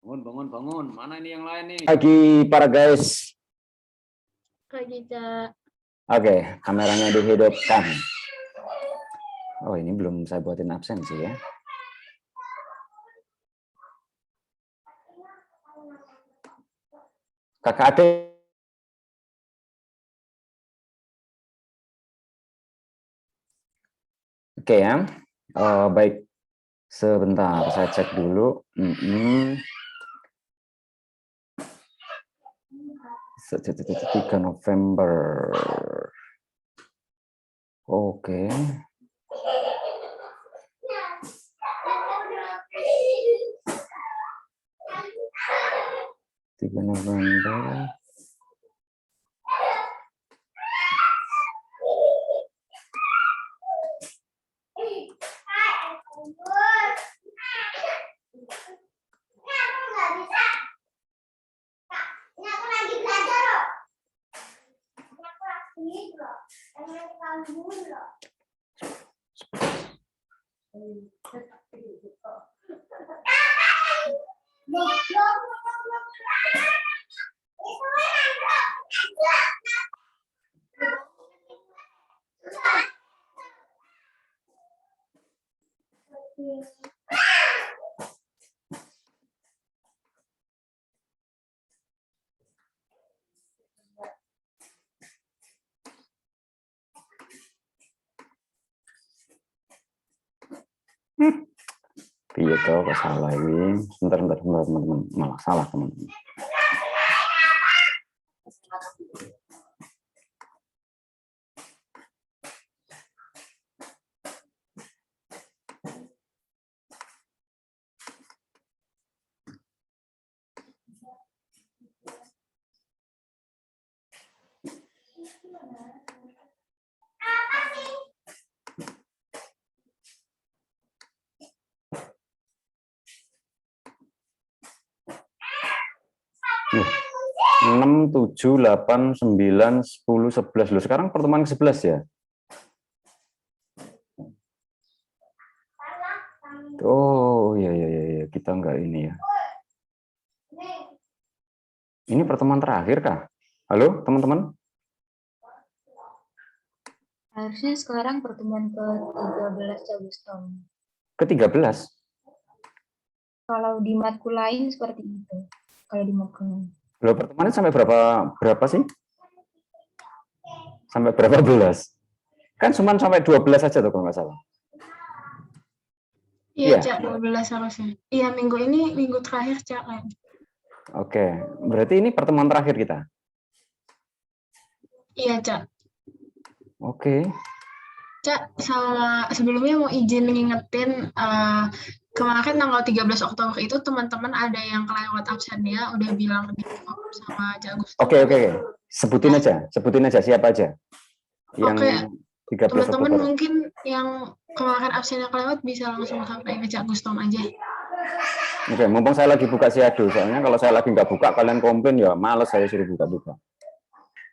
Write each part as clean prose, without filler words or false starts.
Bangun, bangun, bangun. Mana ini yang lain nih? Pagi para guys. Pagi, Cak. Oke, kameranya dihidupkan. Oh, ini belum saya buatin absensi ya. Kakak adik. Oke ya. Baik. Sebentar, saya cek dulu. 3 November. Oke. Tiga November. Iya toh, kok salah ini. Sebentar, teman-teman. Malah salah, teman-teman. Nih, 6, 7, 8, 9, 10, 11. Loh, sekarang pertemuan ke-11 ya? Oh, iya. Kita enggak ini ya. Ini pertemuan terakhir kah? Halo, teman-teman? Harusnya sekarang pertemuan ke-13 Agustus. Ke-13? Kalau di matkul lain seperti itu. Kalau di matkul lain. Loh, pertemuannya sampai berapa sih? Sampai berapa belas? Kan cuma sampai 12 saja tuh kalau nggak salah. Iya, Iya. Cak, 12 harusnya. Iya, minggu ini minggu terakhir, Cak. Oke, berarti ini pertemuan terakhir kita. Iya, Cak. Oke. Cak, sama sebelumnya mau izin ngingetin, kemarin tanggal 13 Oktober itu teman-teman ada yang kelewat absennya, udah bilang di forum sama Cak Gusti. Oke. Sebutin aja siapa aja. Yang Oke. 13 Teman-teman Oktober. mungkin yang kemarin absennya kelewat bisa langsung sampai ke Cak Gustom aja. Oke, mumpung saya lagi buka Siado, soalnya kalau saya lagi nggak buka, kalian komplain ya, males saya suruh buka-buka.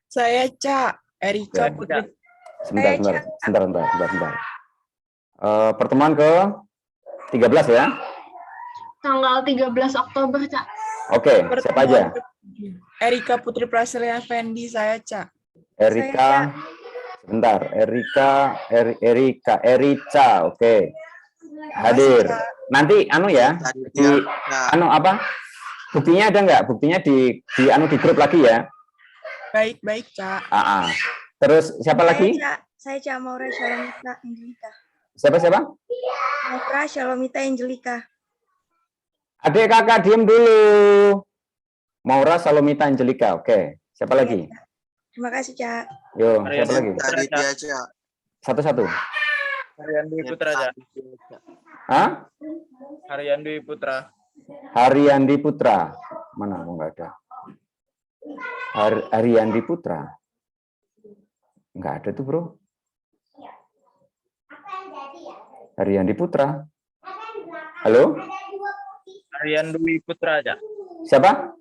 Saya Cak, Erika Oke. Putri. Sebentar. Pertemuan ke 13 ya? Tanggal 13 Oktober, Cak. Oke, siapa aja? Erika Putri Prasilya Fendi, saya Cak. Erika, sebentar. Erica, oke. Hadir. Nanti ya, apa? Buktinya ada nggak? Buktinya di grup lagi ya? Baik, Cak. Terus siapa lagi? Saya Cak Maura Shalomita Angelika. Siapa? Maura Shalomita Angelika. Adik kakak diem dulu. Maura Salomita Angelika, oke. Siapa lagi? Terima kasih, Cak. Yo, siapa lagi? Satu-satu. Haryandi Putra, Cak. Hah? Haryandi Putra. Haryandi Putra. Mana? Oh, nggak ada. Haryandi Putra. Nggak ada tuh, bro. Haryandi Putra. Halo? Haryandi Putra, Cak. Siapa?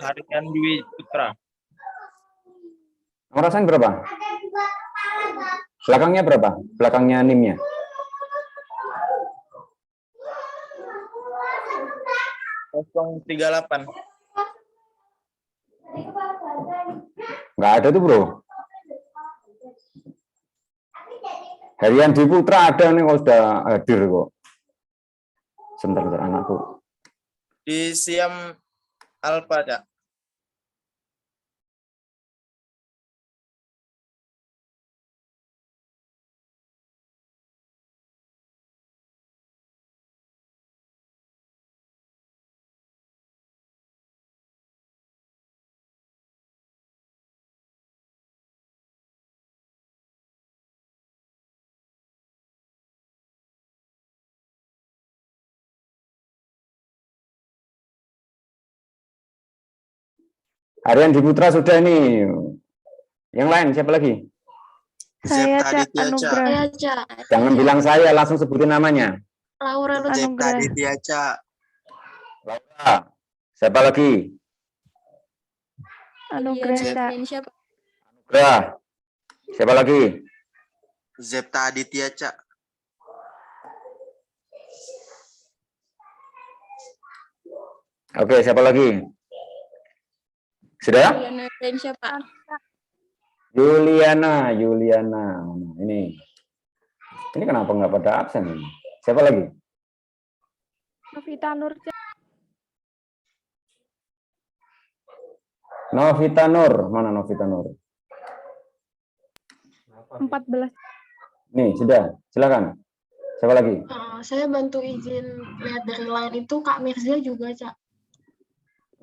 Haryandi Putra. Nomor rekening berapa? Belakangnya berapa? Belakangnya NIM-nya. 038. Nggak ada tuh, Bro. Harian Dwi Putra ada nih kalau sudah hadir kok. Sebentar anakku. Di Siam Alpha, Cak. Harian Dwi Putra sudah ini. Yang lain siapa lagi? Saya Cak Aditya, Cak. Anugrah. Saya Cak. Jangan bilang saya, langsung sebutin namanya. Laura Zepta Anugrah. Aditya, Cak. Laura. Siapa lagi? Anugrah Cak. Anugrah. Siapa lagi? Zepta Aditya, Cak. Oke, siapa lagi? Sudah? Yuliana. Ini kenapa nggak pada absen ini? Siapa lagi? Novita Nur Cak. Novita Nur. Mana Novita Nur? 14. Nih, sudah. Silakan. Siapa lagi? Saya bantu izin lihat dari layar itu Kak Mirza juga, Cak.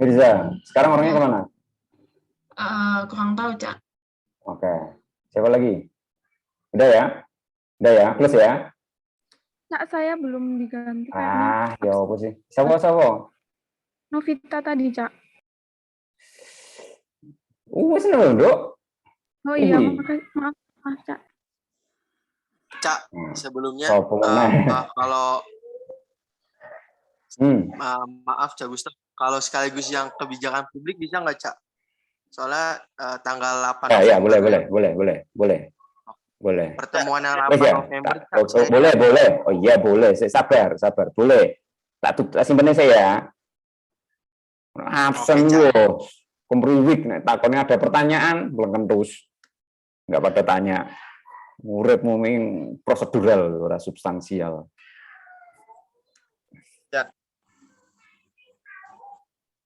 Mirza. Sekarang orangnya kemana? Kurang tahu, Cak. Oke. Siapa lagi? Udah ya? Udah ya? Plus ya? Cak, saya belum diganti. Ya apa sih? Siapa? Novita tadi, Cak. Wes Dok. Oh iya, Ih. maaf, Cak. Cak, sebelumnya Sopo meneh. kalau Hmm. maaf Cak Gustaf, kalau sekaligus yang kebijakan publik bisa nggak, Cak? Soalnya tanggal 8 Ya, November, boleh. pertemuan yang Wes 8 ya? November, Cak, Oh, saya- boleh. Oh iya, boleh. Sabar. Boleh. Tak simpen saya. Absen Oke, Cak. yo. Kumpriwik nek takonnya ada pertanyaan, belum terus. Enggak pada tanya. Muridmu ming prosedural ora substansial. Ya.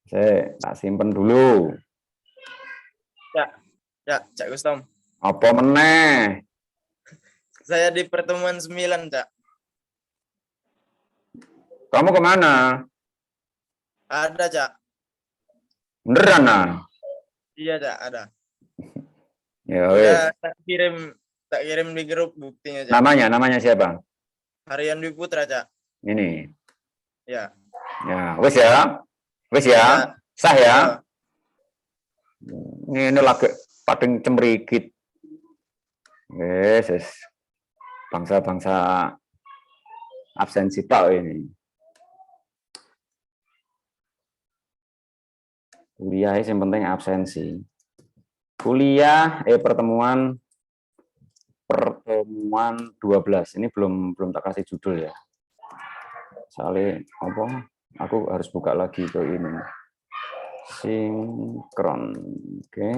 Saya tak simpen dulu. Ya, Cak Gustom. Apa meneh? Saya di pertemuan 9, Cak. Kamu kemana? Ada, Cak. Beneran nah? Iya, Cak, ada. Ya wes. Ya, tak kirim di grup buktinya, Cak. Namanya siapa? Harian Dwi Putra, Cak. Ini. Ya. Ya, wes ya. Ya. Sah ya. Ini lagi pating cemrikit. Yes. Bangsa-bangsa absensi tok ini. Kuliah yang penting absensi. Kuliah pertemuan 12. Ini belum tak kasih judul ya. Soalnya apa? Aku harus buka lagi ke ini. Sinkron. Oke.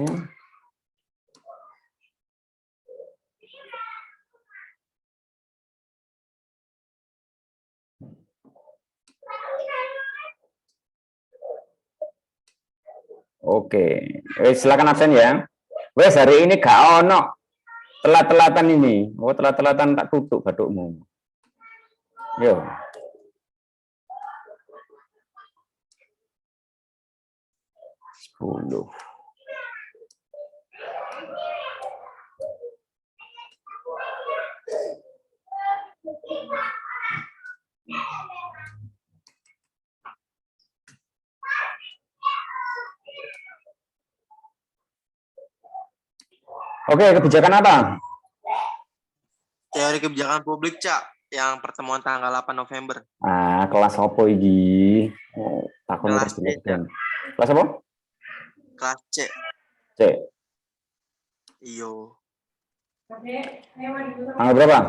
Oke, silakan absen ya. Wes hari ini gak ono telat-telatan ini. Oh, telat-telatan tak tutup batukmu. Yo. Sepuluh. Oke, kebijakan apa? teori kebijakan publik, Cak, yang pertemuan tanggal 8 November. Kelas apa iki? Oh, takon Kelas terus C, Cak. Kelas apa? Kelas C. C. Iyo. Tanggal berapa?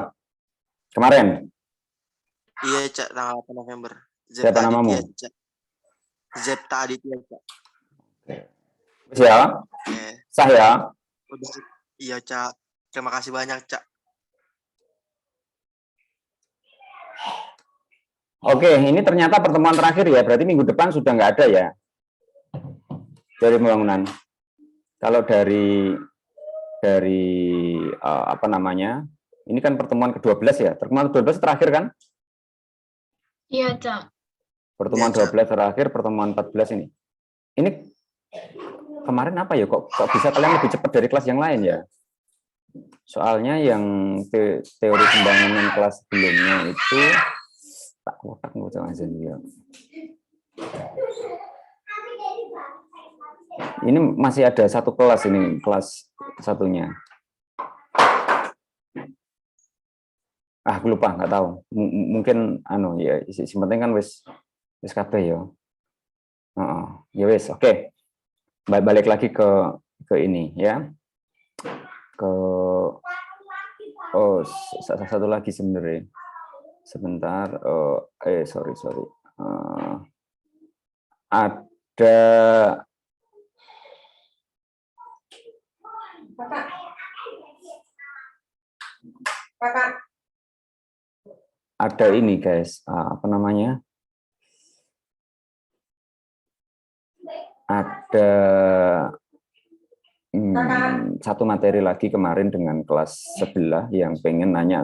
Kemarin. Iya, Cak, tanggal 8 November. Siapa namamu? Aditya, Cak. Zepta Aditya, Cak. Wis ya, Oke. sah ya. Udah. Iya, Cak. Terima kasih banyak, Cak. Oke, ini ternyata pertemuan terakhir ya, berarti minggu depan sudah nggak ada ya dari pembangunan. Kalau dari apa namanya, ini kan pertemuan ke-12 ya, pertemuan ke-12 terakhir kan? Iya, Cak. Pertemuan Iya, Cak. 12 terakhir, pertemuan 14 ini. Ini kemarin apa ya, kok bisa kalian lebih cepat dari kelas yang lain ya? Soalnya yang teori pembangunan kelas sebelumnya itu tak kotak aja ya. Ini masih ada satu kelas ini, kelas satunya. Aku lupa, nggak tahu. Mungkin ya, penting kan wis kabeh ya. Ya wis, oke. Balik lagi ke ini ya. Satu lagi sebenarnya. Sebentar, sorry. Ada ini guys, apa namanya? Ada satu materi lagi kemarin dengan kelas sebelah yang pengen nanya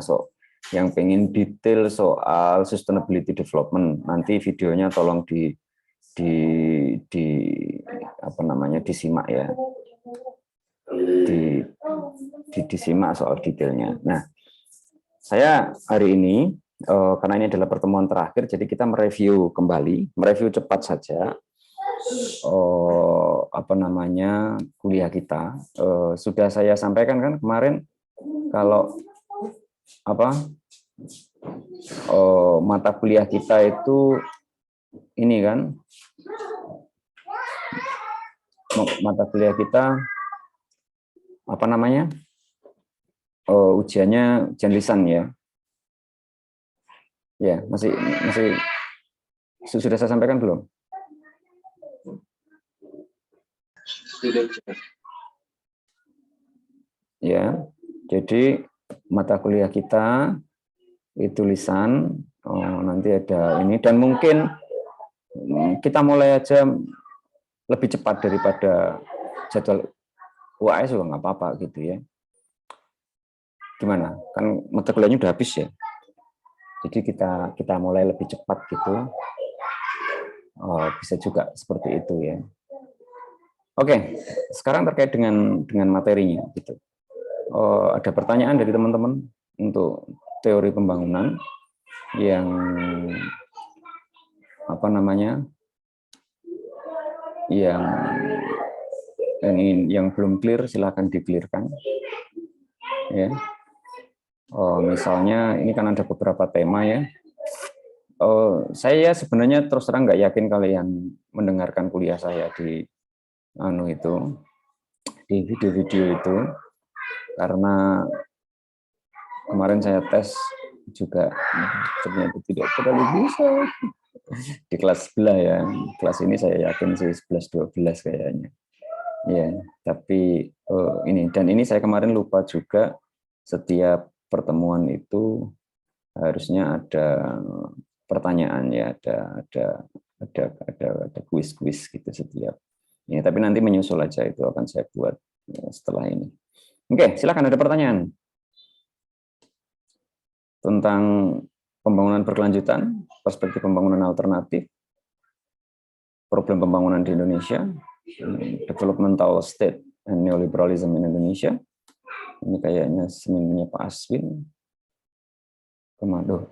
yang pengen detail soal sustainability development. Nanti videonya tolong apa namanya, disimak ya. Disimak soal detailnya. Nah, saya hari ini karena ini adalah pertemuan terakhir, jadi kita mereview cepat saja apa namanya kuliah kita. Sudah saya sampaikan kan kemarin kalau mata kuliah kita itu ini kan, mata kuliah kita apa namanya, ujiannya ujian lisan ya. Ya, masih sudah saya sampaikan belum? Ya, jadi mata kuliah kita itu lisan, nanti ada ini, dan mungkin kita mulai aja lebih cepat daripada jadwal UAS juga nggak apa-apa gitu ya. Gimana? Kan mata kuliahnya udah habis ya. Jadi kita mulai lebih cepat gitu. Bisa juga seperti itu ya. Oke, sekarang terkait dengan materinya gitu. Ada pertanyaan dari teman-teman untuk teori pembangunan yang apa namanya, yang belum clear silakan di-clearkan ya. Misalnya ini kan ada beberapa tema ya. Saya sebenarnya terus terang nggak yakin kalian mendengarkan kuliah saya di video-video itu, karena kemarin saya tes juga ternyata tidak terlalu bisa di kelas sebelah ya. Kelas ini saya yakin sih 11-12 kayaknya ya. Tapi ini saya kemarin lupa juga, setiap pertemuan itu harusnya ada pertanyaan ya, ada kuis-kuis gitu setiap ini, tapi nanti menyusul aja, itu akan saya buat setelah ini. Oke, silakan, ada pertanyaan tentang pembangunan berkelanjutan, perspektif pembangunan alternatif, problem pembangunan di Indonesia, developmental state and neoliberalism in Indonesia. Ini kayaknya seminarnya Pak Aswin. Kemana?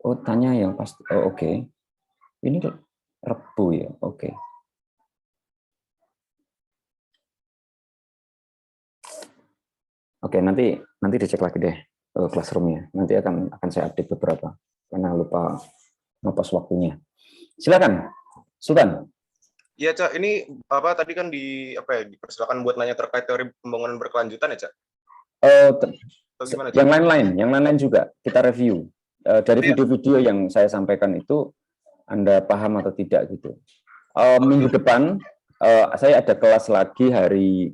Oh, tanya yang pasti. Oh, oke. Ini Rebu ya. Oke. Oke, nanti dicek lagi deh classroom-nya. Nanti akan saya update beberapa karena lupa ngepost waktunya. Silakan, Sultan. Iya, Cak. Ini apa tadi kan dipersilakan buat nanya terkait teori pembangunan berkelanjutan ya, Cak? Gimana, Cak? Yang lain juga kita review. Dari video-video yang saya sampaikan itu, Anda paham atau tidak gitu. Minggu depan saya ada kelas lagi hari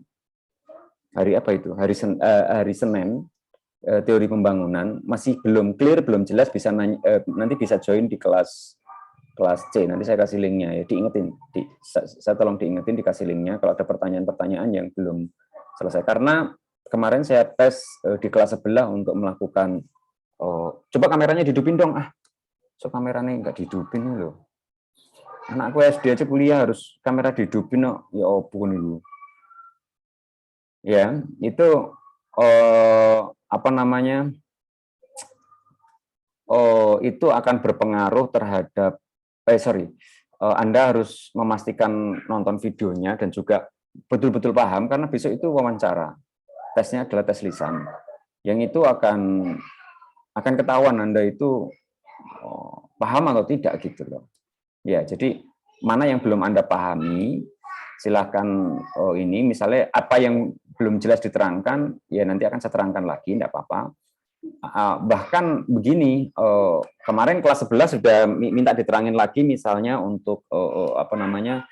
apa itu? Hari Senin, teori pembangunan. Masih belum clear, belum jelas, bisa nanti bisa join di kelas C. Nanti saya kasih linknya ya, diingetin. Saya tolong diingetin, dikasih linknya kalau ada pertanyaan-pertanyaan yang belum selesai. Karena kemarin saya tes di kelas sebelah untuk melakukan, coba kameranya dihidupin dong. So kameranya nggak dihidupin nih loh. Anakku SD aja kuliah harus kamera dihidupin, ya ampun itu. Ya, itu apa namanya? Itu akan berpengaruh terhadap Anda harus memastikan nonton videonya dan juga betul-betul paham karena besok itu wawancara. Tesnya adalah tes lisan. Yang itu akan ketahuan Anda itu paham atau tidak gitu loh. Ya, jadi mana yang belum Anda pahami, silakan ini misalnya apa yang belum jelas diterangkan, ya nanti akan saya terangkan lagi, enggak apa-apa. Bahkan begini, kemarin kelas 11 sudah minta diterangin lagi misalnya untuk apa namanya?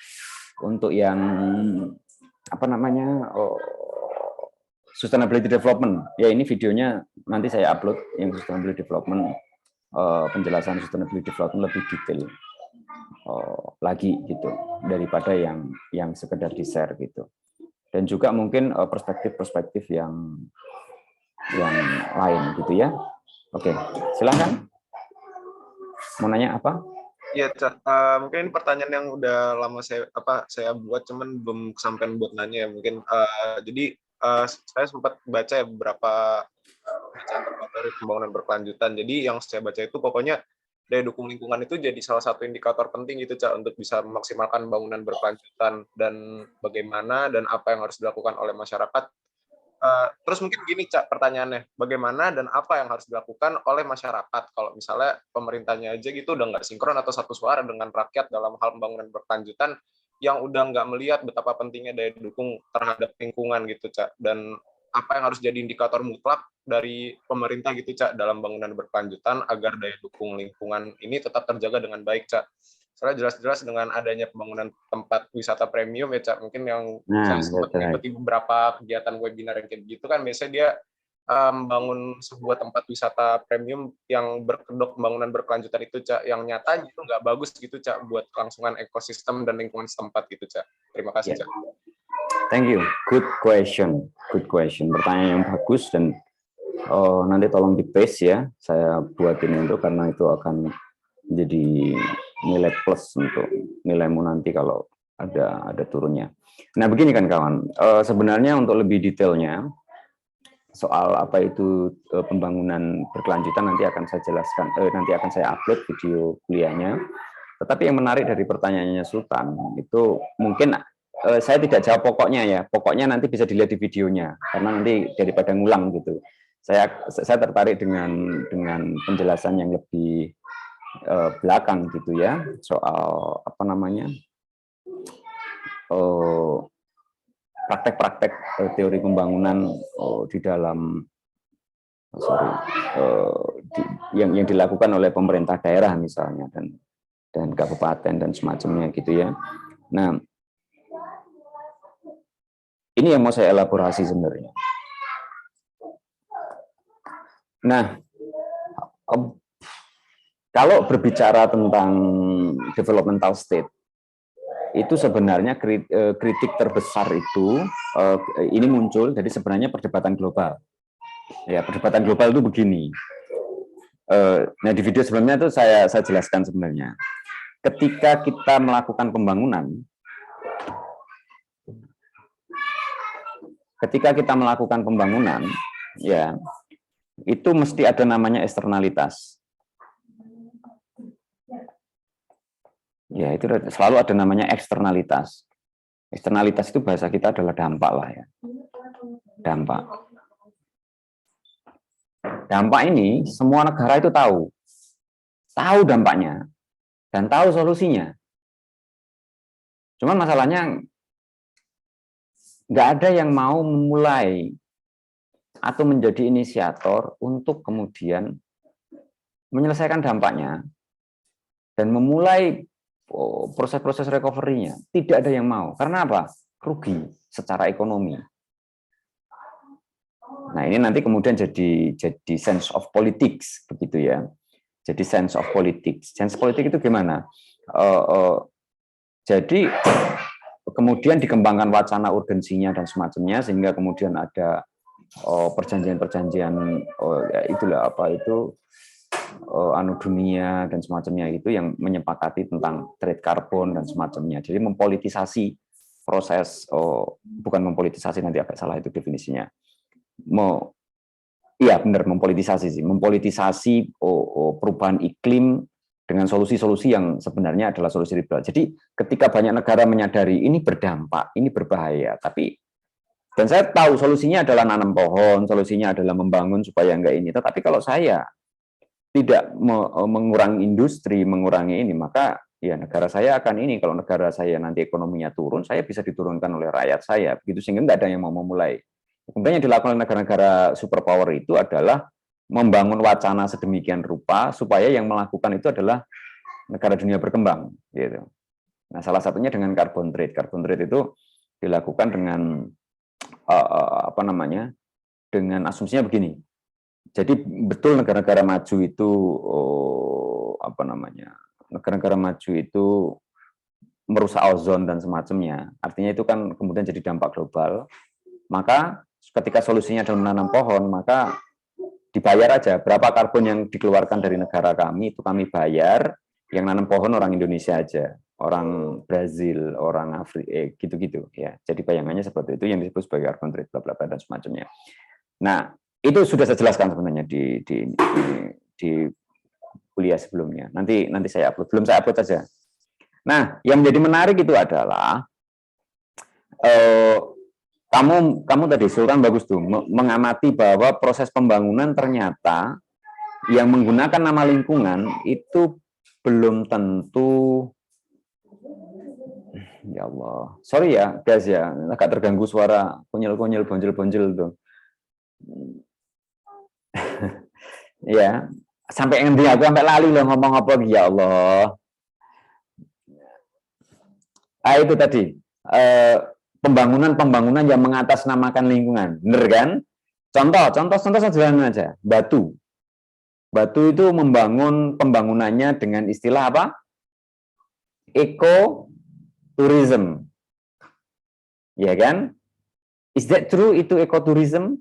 Untuk yang apa namanya? Sustainability development. Ya ini videonya nanti saya upload yang sustainability development, penjelasan sustainability development lebih detail lagi gitu daripada yang sekedar di-share gitu. Dan juga mungkin perspektif-perspektif yang lain gitu ya. Oke, silakan. Mau nanya apa? Iya, mungkin ini pertanyaan yang udah lama saya buat, cuman belum kesampaian buat nanya ya. Mungkin jadi saya sempat baca ya beberapa bacaan terkait dari pembangunan berkelanjutan. Jadi yang saya baca itu pokoknya daya dukung lingkungan itu jadi salah satu indikator penting gitu, Cak, untuk bisa memaksimalkan bangunan berkelanjutan dan bagaimana dan apa yang harus dilakukan oleh masyarakat. Terus mungkin gini, Cak, pertanyaannya, bagaimana dan apa yang harus dilakukan oleh masyarakat kalau misalnya pemerintahnya aja gitu udah nggak sinkron atau satu suara dengan rakyat dalam hal pembangunan berkelanjutan yang udah nggak melihat betapa pentingnya daya dukung terhadap lingkungan gitu, Cak, dan apa yang harus jadi indikator mutlak dari pemerintah gitu, Cak, dalam bangunan berkelanjutan agar daya dukung lingkungan ini tetap terjaga dengan baik, Cak. Soalnya jelas-jelas dengan adanya pembangunan tempat wisata premium ya, Cak, mungkin yang saya sempat mengikuti beberapa kegiatan webinar yang kayak gitu kan, biasanya dia membangun sebuah tempat wisata premium yang berkedok pembangunan berkelanjutan itu, Cak, yang nyatanya itu nggak bagus gitu, Cak, buat kelangsungan ekosistem dan lingkungan setempat gitu, Cak. Terima kasih, Cak. Thank you. Good question. Good question. Pertanyaan yang bagus dan nanti tolong di paste ya. Saya buatin itu karena itu akan menjadi nilai plus untuk nilaimu nanti kalau ada turunnya. Nah, begini kan kawan. Sebenarnya untuk lebih detailnya soal apa itu pembangunan berkelanjutan nanti akan saya jelaskan. Nanti akan saya upload video kuliahnya. Tetapi yang menarik dari pertanyaannya Sultan itu mungkin saya tidak jawab pokoknya ya. Pokoknya nanti bisa dilihat di videonya karena nanti daripada ngulang gitu. Saya tertarik dengan penjelasan yang lebih belakang gitu ya soal apa namanya praktek-praktek teori pembangunan di dalam yang dilakukan oleh pemerintah daerah misalnya dan kabupaten dan semacamnya gitu ya. Nah, ini yang mau saya elaborasi sebenarnya. Nah, kalau berbicara tentang developmental state, itu sebenarnya kritik terbesar itu ini muncul dari sebenarnya perdebatan global. Ya, perdebatan global itu begini. Nah, di video sebelumnya itu saya jelaskan sebenarnya. Ketika kita melakukan pembangunan, ya, itu mesti ada namanya eksternalitas. Ya, itu selalu ada namanya eksternalitas. Eksternalitas itu bahasa kita adalah dampak lah ya. Dampak. Dampak ini semua negara itu tahu dampaknya dan tahu solusinya. Cuman masalahnya nggak ada yang mau memulai atau menjadi inisiator untuk kemudian menyelesaikan dampaknya dan memulai proses-proses recovery-nya. Tidak ada yang mau. Karena apa? Rugi secara ekonomi. Nah, ini nanti kemudian jadi sense of politics, begitu ya. Jadi sense of politics. Sense politik itu gimana? Jadi kemudian dikembangkan wacana urgensinya dan semacamnya, sehingga kemudian ada perjanjian-perjanjian, ya itulah apa itu, dunia dan semacamnya itu yang menyepakati tentang trade carbon dan semacamnya. Jadi mempolitisasi proses, bukan mempolitisasi, nanti agak salah itu definisinya. Iya benar, mempolitisasi sih, mempolitisasi perubahan iklim dengan solusi-solusi yang sebenarnya adalah solusi liberal. Jadi ketika banyak negara menyadari ini berdampak, ini berbahaya, dan saya tahu solusinya adalah nanam pohon, solusinya adalah membangun supaya enggak ini. Tetapi kalau saya tidak mengurangi industri, mengurangi ini, maka ya negara saya akan ini. Kalau negara saya nanti ekonominya turun, saya bisa diturunkan oleh rakyat saya. Begitu, sehingga enggak ada yang mau memulai. Kemudian yang dilakukan oleh negara-negara superpower itu adalah membangun wacana sedemikian rupa supaya yang melakukan itu adalah negara dunia berkembang. Gitu. Nah, salah satunya dengan carbon trade. Carbon trade itu dilakukan dengan dengan asumsinya begini. Jadi betul negara-negara maju itu negara-negara maju itu merusak ozon dan semacamnya. Artinya itu kan kemudian jadi dampak global. Maka ketika solusinya adalah menanam pohon, maka dibayar aja berapa karbon yang dikeluarkan dari negara kami, itu kami bayar. Yang nanam pohon orang Indonesia aja, orang Brazil, orang Afrika, gitu-gitu ya. Jadi bayangannya seperti itu yang disebut sebagai carbon trade, bla bla bla dan semacamnya. Nah, itu sudah saya jelaskan sebenarnya di kuliah sebelumnya. Nanti saya upload, belum saya upload saja. Nah, yang menjadi menarik itu adalah kamu tadi Sultan bagus tuh mengamati bahwa proses pembangunan ternyata yang menggunakan nama lingkungan itu belum tentu. Ya Allah, sorry ya guys ya, agak terganggu suara konyol-konyol, bonjol-bonjol tuh. Ya, sampai ngendi aku sampai lali loh ngomong apa, ya Allah. Itu tadi pembangunan yang mengatasnamakan lingkungan, bener kan? Contoh sederhana aja, Batu itu membangun pembangunannya dengan istilah apa? Ecotourism, ya kan? Is that true? Itu ecotourism?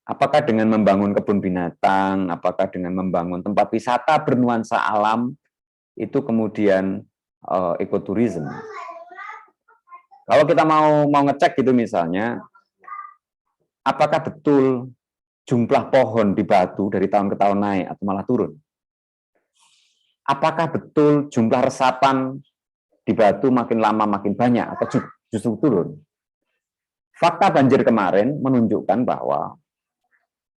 Apakah dengan membangun kebun binatang, apakah dengan membangun tempat wisata bernuansa alam, itu kemudian ecotourism? Kalau kita mau ngecek gitu misalnya, apakah betul jumlah pohon di Batu dari tahun ke tahun naik atau malah turun? Apakah betul jumlah resapan di Batu makin lama makin banyak atau justru turun? Fakta banjir kemarin menunjukkan bahwa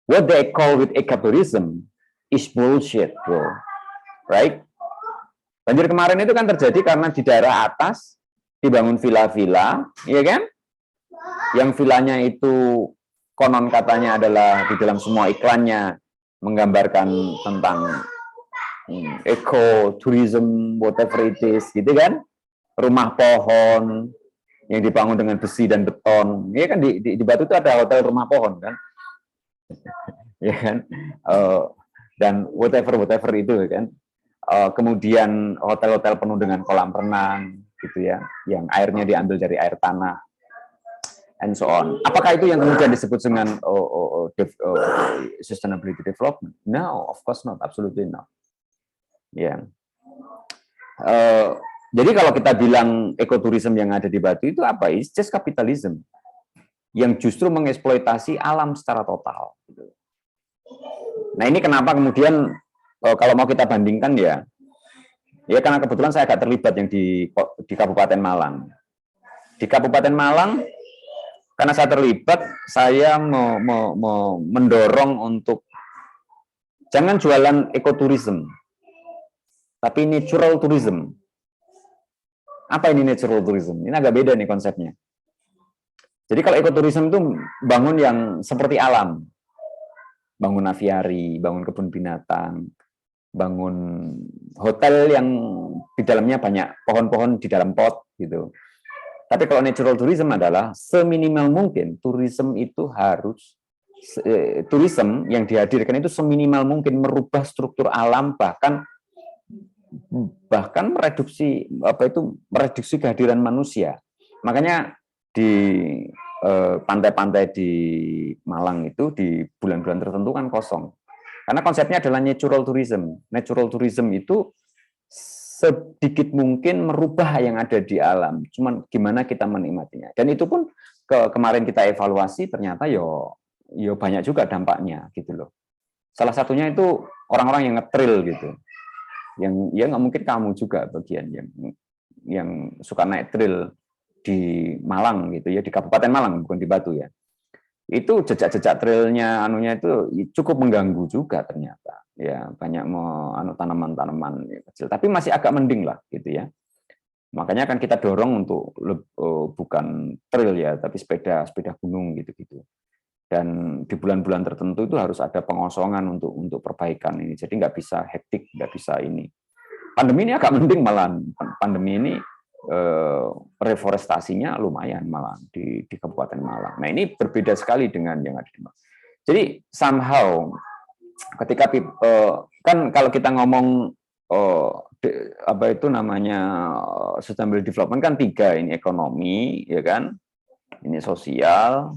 what they call with ecotourism is bullshit, bro. Right? Banjir kemarin itu kan terjadi karena di daerah atas dibangun villa-villa, ya kan? Yang villanya itu konon katanya adalah di dalam semua iklannya menggambarkan tentang ecotourism, whatever it is, gitu kan? Rumah pohon yang dibangun dengan besi dan beton, ya kan? Di Batu itu ada hotel rumah pohon kan? Ya kan? Dan whatever itu kan? Kemudian hotel-hotel penuh dengan kolam renang, gitu ya, yang airnya diambil dari air tanah, and so on. Apakah itu yang kemudian disebut dengan sustainability development? No, of course not, absolutely not. Ya. Jadi kalau kita bilang ekoturism yang ada di Batu itu apa? It's just capitalism yang justru mengeksploitasi alam secara total. Nah ini kenapa kemudian kalau mau kita bandingkan ya karena kebetulan saya agak terlibat yang di Kabupaten Malang. Di Kabupaten Malang, karena saya terlibat, saya mendorong untuk jangan jualan ekoturism, tapi natural tourism. Apa ini natural tourism? Ini agak beda nih konsepnya. Jadi kalau ekoturism itu bangun yang seperti alam, bangun aviari, bangun kebun binatang, bangun hotel yang di dalamnya banyak pohon-pohon di dalam pot gitu. Tapi kalau natural tourism adalah seminimal mungkin tourism itu harus tourism yang dihadirkan itu seminimal mungkin merubah struktur alam, bahkan mereduksi kehadiran manusia. Makanya di pantai-pantai di Malang itu di bulan-bulan tertentu kan kosong. Karena konsepnya adalah natural tourism. Natural tourism itu sedikit mungkin merubah yang ada di alam. Cuman gimana kita menikmatinya. Dan itu pun kemarin kita evaluasi ternyata yo banyak juga dampaknya gitu loh. Salah satunya itu orang-orang yang ngetril gitu. Yang ya nggak mungkin kamu juga bagian yang suka naik trail di Malang gitu ya, di Kabupaten Malang bukan di Batu ya. Itu jejak-jejak trailnya anunya itu cukup mengganggu juga ternyata. Ya, banyak tanaman-tanaman kecil, tapi masih agak mending lah gitu ya. Makanya kan kita dorong untuk bukan trail ya, tapi sepeda gunung gitu-gitu. Dan di bulan-bulan tertentu itu harus ada pengosongan untuk perbaikan ini. Jadi nggak bisa hektik, nggak bisa ini. Pandemi ini agak mending malah. Pandemi ini reforestasinya lumayan malah di Kabupaten Malang. Nah ini berbeda sekali dengan yang ada di Malang. Jadi somehow ketika kan kalau kita ngomong apa itu namanya sustainable development kan 3, ini ekonomi ya kan, ini sosial,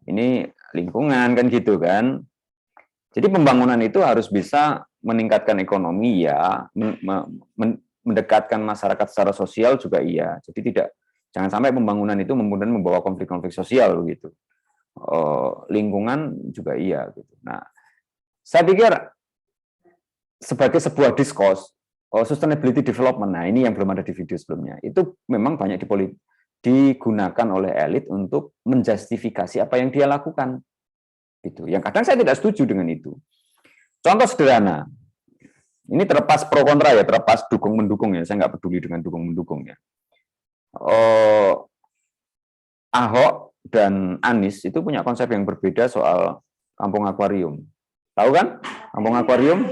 ini lingkungan kan gitu kan. Jadi pembangunan itu harus bisa meningkatkan ekonomi ya, mendekatkan masyarakat secara sosial juga iya. Jadi jangan sampai pembangunan itu kemudian membawa konflik-konflik sosial gitu. Lingkungan juga iya gitu. Nah, saya pikir sebagai sebuah diskurs sustainability development, nah ini yang belum ada di video sebelumnya, itu memang banyak digunakan oleh elit untuk menjustifikasi apa yang dia lakukan. Gitu. Yang kadang saya tidak setuju dengan itu. Contoh sederhana, ini terlepas pro kontra ya, terlepas dukung mendukung ya, saya nggak peduli dengan dukung mendukung ya. Ahok dan Anies itu punya konsep yang berbeda soal kampung akuarium. Tahu kan? Kampung akuarium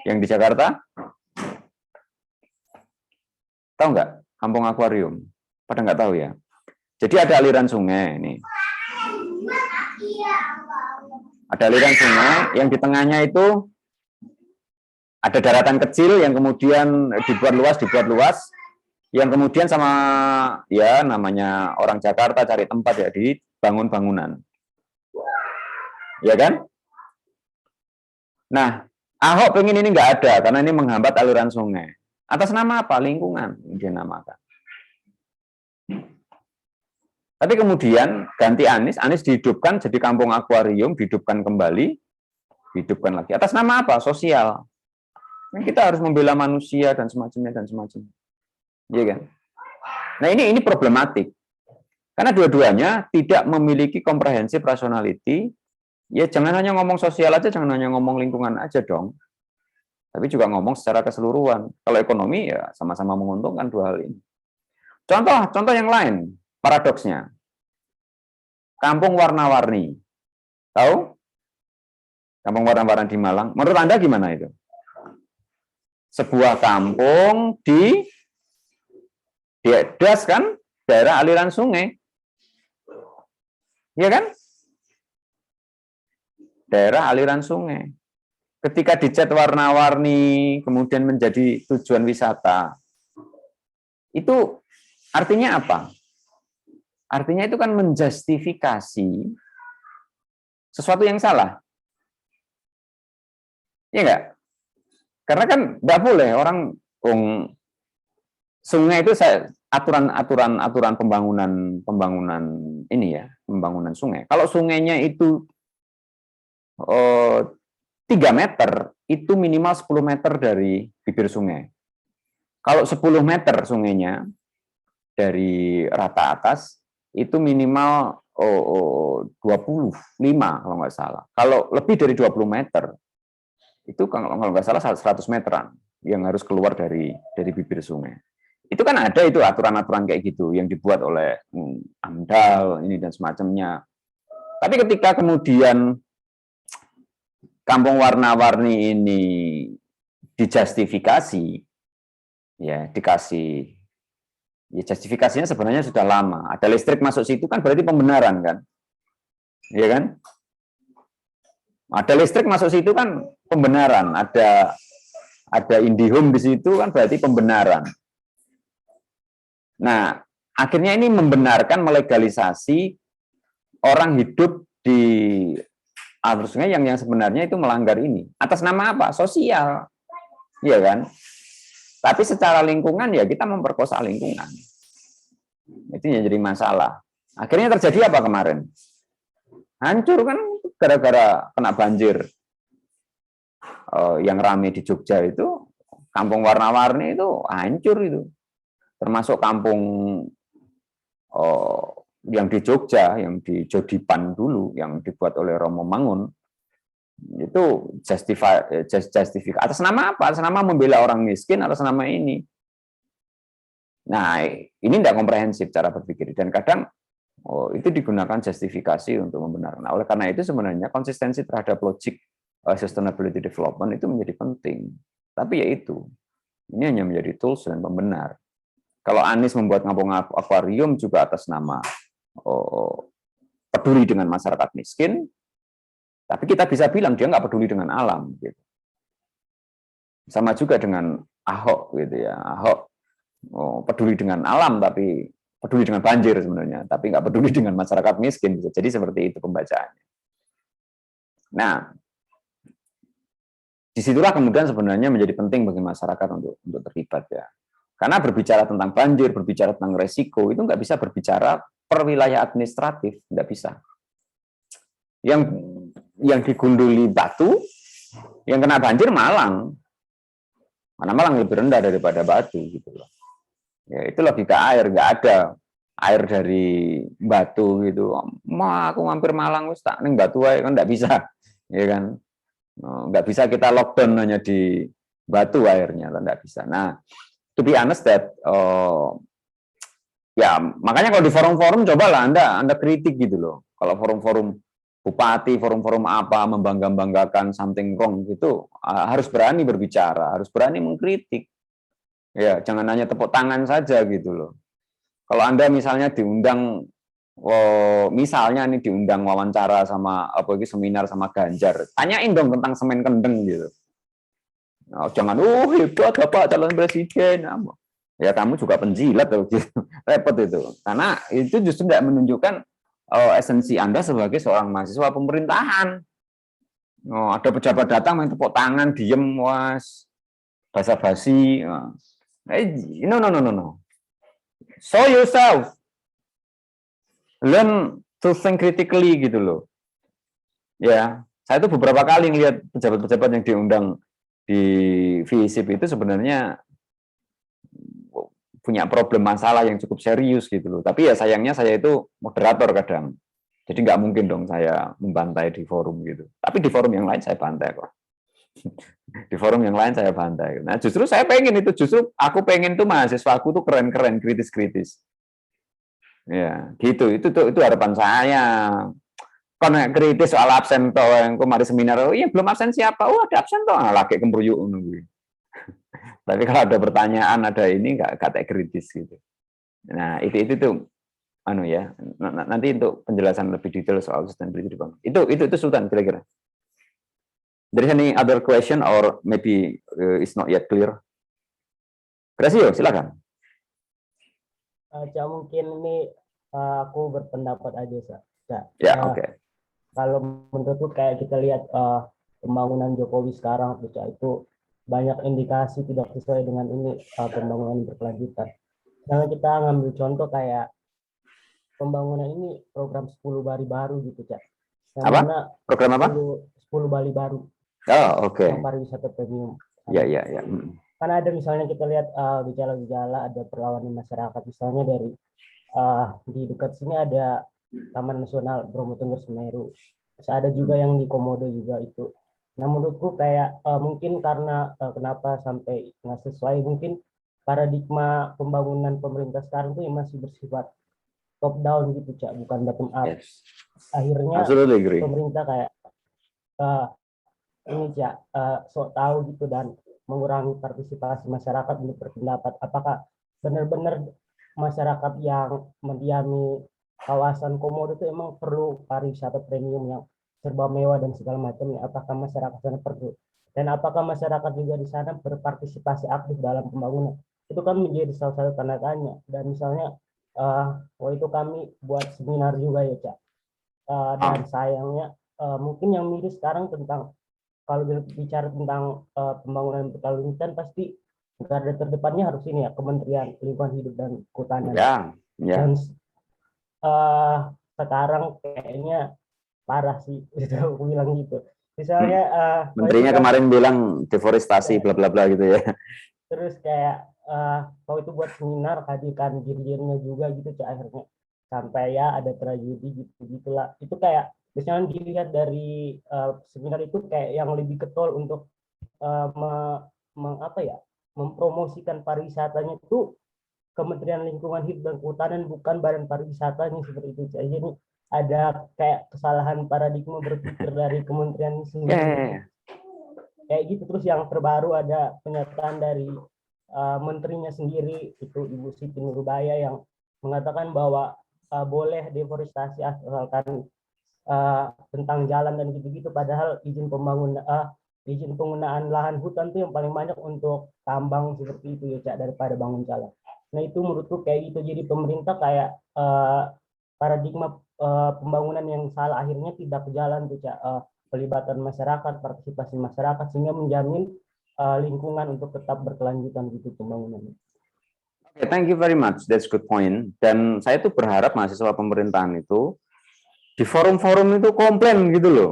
yang di Jakarta? Tahu nggak? Kampung akuarium? Pada nggak tahu ya? Jadi ada aliran sungai nih. Ada aliran sungai yang di tengahnya itu ada daratan kecil yang kemudian dibuat luas, yang kemudian sama ya namanya orang Jakarta cari tempat ya dibangun bangunan. Ya kan? Nah, Ahok pengen ini nggak ada karena ini menghambat aliran sungai. Atas nama apa? Lingkungan dia namakan. Tapi kemudian ganti Anies dihidupkan jadi kampung akuarium, dihidupkan kembali, dihidupkan lagi. Atas nama apa? Sosial. Kita harus membela manusia dan semacamnya. Iya kan? Nah ini problematik. Karena dua-duanya tidak memiliki comprehensive rationality. Ya jangan hanya ngomong sosial aja, jangan hanya ngomong lingkungan aja dong. Tapi juga ngomong secara keseluruhan. Kalau ekonomi ya sama-sama menguntungkan dua hal ini. Contoh yang lain, paradoksnya. Kampung warna-warni. Tahu? Kampung warna-warni di Malang. Menurut Anda gimana itu? Sebuah kampung di das kan, daerah aliran sungai. Iya kan? Daerah aliran sungai. Ketika dicat warna-warni, kemudian menjadi tujuan wisata, itu artinya apa? Artinya itu kan menjustifikasi sesuatu yang salah. Iya enggak? Karena kan enggak boleh orang sungai itu aturan pembangunan ini ya, pembangunan sungai. Kalau sungainya itu 3 meter, itu minimal 10 meter dari bibir sungai. Kalau 10 meter sungainya dari rata atas, itu minimal 25 kalau nggak salah. Kalau lebih dari 20 meter, itu kalau nggak salah 100 meteran yang harus keluar dari bibir sungai. Itu kan ada itu aturan-aturan kayak gitu yang dibuat oleh AMDAL ini dan semacamnya. Tapi ketika kemudian kampung warna-warni ini dijustifikasi, ya dikasih, ya justifikasinya sebenarnya sudah lama. Ada listrik masuk situ kan berarti pembenaran kan, ya kan? Ada listrik masuk situ kan pembenaran, ada IndiHome di situ kan berarti pembenaran. Nah, akhirnya ini membenarkan melegalisasi orang hidup di alur sungai yang sebenarnya itu melanggar ini. Atas nama apa? Sosial. Iya kan? Tapi secara lingkungan ya kita memperkosa lingkungan. Itu yang jadi masalah. Akhirnya terjadi apa kemarin? Hancur kan gara-gara kena banjir. Yang rame di Jogja itu, kampung warna-warni itu hancur itu. Termasuk kampung yang di Jogja, yang di Jodipan dulu, yang dibuat oleh Romo Mangun, itu justifikasi atas nama apa? Atas nama membela orang miskin, atas nama ini. Nah, ini tidak komprehensif cara berpikir, dan kadang itu digunakan justifikasi untuk membenarkan. Nah, oleh karena itu sebenarnya konsistensi terhadap logik sustainability development itu menjadi penting. Tapi ya itu, ini hanya menjadi tools dan pembenar. Kalau Anies membuat kampung akuarium juga atas nama peduli dengan masyarakat miskin, tapi kita bisa bilang dia nggak peduli dengan alam. Gitu. Sama juga dengan Ahok, gitu ya. Ahok peduli dengan alam, tapi peduli dengan banjir sebenarnya, tapi nggak peduli dengan masyarakat miskin. Bisa jadi seperti itu pembacaannya. Nah, disitulah kemudian sebenarnya menjadi penting bagi masyarakat untuk terlibat ya. Karena berbicara tentang banjir, berbicara tentang resiko, itu nggak bisa berbicara per wilayah administratif, nggak bisa. Yang digunduli Batu, yang kena banjir Malang. Karena Malang lebih rendah daripada Batu gitu loh. Ya, itu logika air, nggak ada air dari Batu gitu. Aku mampir Malang wis tak ning Batu ae kan nggak bisa. Ya kan? Nggak bisa kita lockdown hanya di Batu airnya, nggak bisa. Nah, to be honest that ya makanya kalau di forum-forum cobalah Anda kritik gitu loh. Kalau forum-forum bupati, forum-forum apa membangga-banggakan something wrong gitu, harus berani berbicara, harus berani mengkritik. Ya, jangan hanya tepuk tangan saja gitu loh. Kalau Anda misalnya diundang misalnya nih diundang wawancara sama seminar sama Ganjar, tanyain dong tentang semen kendeng gitu. Jangan, hebat Bapak calon presiden. Ya kamu juga penjilat gitu. Repot itu. Karena itu justru tidak menunjukkan esensi Anda sebagai seorang mahasiswa pemerintahan. Ada pejabat datang main tepuk tangan, diem, was, basa-basi. No. Show yourself. Learn to think critically gitu loh. Ya, saya itu beberapa kali ngelihat pejabat-pejabat yang diundang di FISIP itu sebenarnya punya problem masalah yang cukup serius gitu loh. Tapi ya sayangnya saya itu moderator kadang. Jadi nggak mungkin dong saya membantai di forum gitu. Tapi di forum yang lain saya bantai kok. Di forum yang lain saya bantai. Nah justru saya pengen itu, justru aku pengen tuh mahasiswa aku tuh keren-keren, kritis-kritis. Ya gitu, itu harapan saya. Kon kritis soal absen toh yang kemarin seminar, iya belum absen siapa? Ada absen toh, lagi kembruyuk nunggu. Tapi kalau ada pertanyaan, ada ini nggak kata kritis gitu. Nah itu tuh ya. Nanti untuk penjelasan lebih detail soal sustainability bang. Itu Sultan kira-kira. There is any other question or maybe it's not yet clear? Gracio, silakan. Mungkin ini aku berpendapat aja, Sa. Ya, oke. Kalau menurutku kayak kita lihat pembangunan Jokowi sekarang itu banyak indikasi tidak sesuai dengan ini pembangunan berkelanjutan. Jangan kita ngambil contoh kayak pembangunan ini program 10 Bali baru gitu, Cak. Apa? Program apa? 10 Bali baru. Oh, oke. Pariwisata premium. Ya. Karena ada misalnya kita lihat gejala-gejala ada perlawanan masyarakat, misalnya dari di dekat sini ada Taman Nasional Bromo Tengger Semeru. Terus ada juga yang di Komodo juga itu. Nah menurutku kayak mungkin karena kenapa sampai nggak sesuai, mungkin paradigma pembangunan pemerintah sekarang tuh yang masih bersifat top down gitu, Cak, bukan bottom up. Yes. Akhirnya pemerintah kayak ini, Cak, sok tahu gitu, dan mengurangi partisipasi masyarakat untuk berpendapat? Apakah benar-benar masyarakat yang mendiami kawasan komodo itu emang perlu pariwisata premium yang serba mewah dan segala macamnya? Apakah masyarakat sana perlu? Dan apakah masyarakat juga di sana berpartisipasi aktif dalam pembangunan? Itu kan menjadi salah satu tanda tanya. Dan misalnya waktu itu kami buat seminar juga ya, Cak. Dan sayangnya mungkin yang miris sekarang tentang, kalau bicara tentang pembangunan berkelanjutan, pasti garda terdepannya harus ini ya, Kementerian Lingkungan Hidup dan Kehutanan. Dan sekarang kayaknya parah sih, gitu, aku bilang gitu. Misalnya menterinya kemarin bilang deforestasi bla bla bla gitu ya. Terus kayak waktu itu buat seminar hadirkan dirjennya juga gitu, Cak, akhirnya sampai ya ada tragedi gitu gitulah. Itu kayak misalnya dilihat dari seminar itu kayak yang lebih getol untuk mempromosikan pariwisatanya itu Kementerian Lingkungan Hidup dan Kehutanan, bukan badan pariwisatanya seperti itu. Jadi ada kayak kesalahan paradigma berpikir dari kementerian sendiri. Kayak gitu. Terus yang terbaru ada pernyataan dari menterinya sendiri, itu Ibu Siti Nurbaya, yang mengatakan bahwa boleh deforestasi asalkan tentang jalan dan gitu-gitu, padahal izin penggunaan lahan hutan itu yang paling banyak untuk tambang seperti itu ya, Cak, daripada bangun jalan. Nah itu menurutku kayak gitu. Jadi pemerintah kayak paradigma pembangunan yang salah akhirnya tidak berjalan tuh, Cak. Pelibatan masyarakat, partisipasi masyarakat, sehingga menjamin lingkungan untuk tetap berkelanjutan gitu pembangunannya. Okay, thank you very much. That's good point. Dan saya tuh berharap mahasiswa pemerintahan itu di forum-forum itu komplain gitu loh.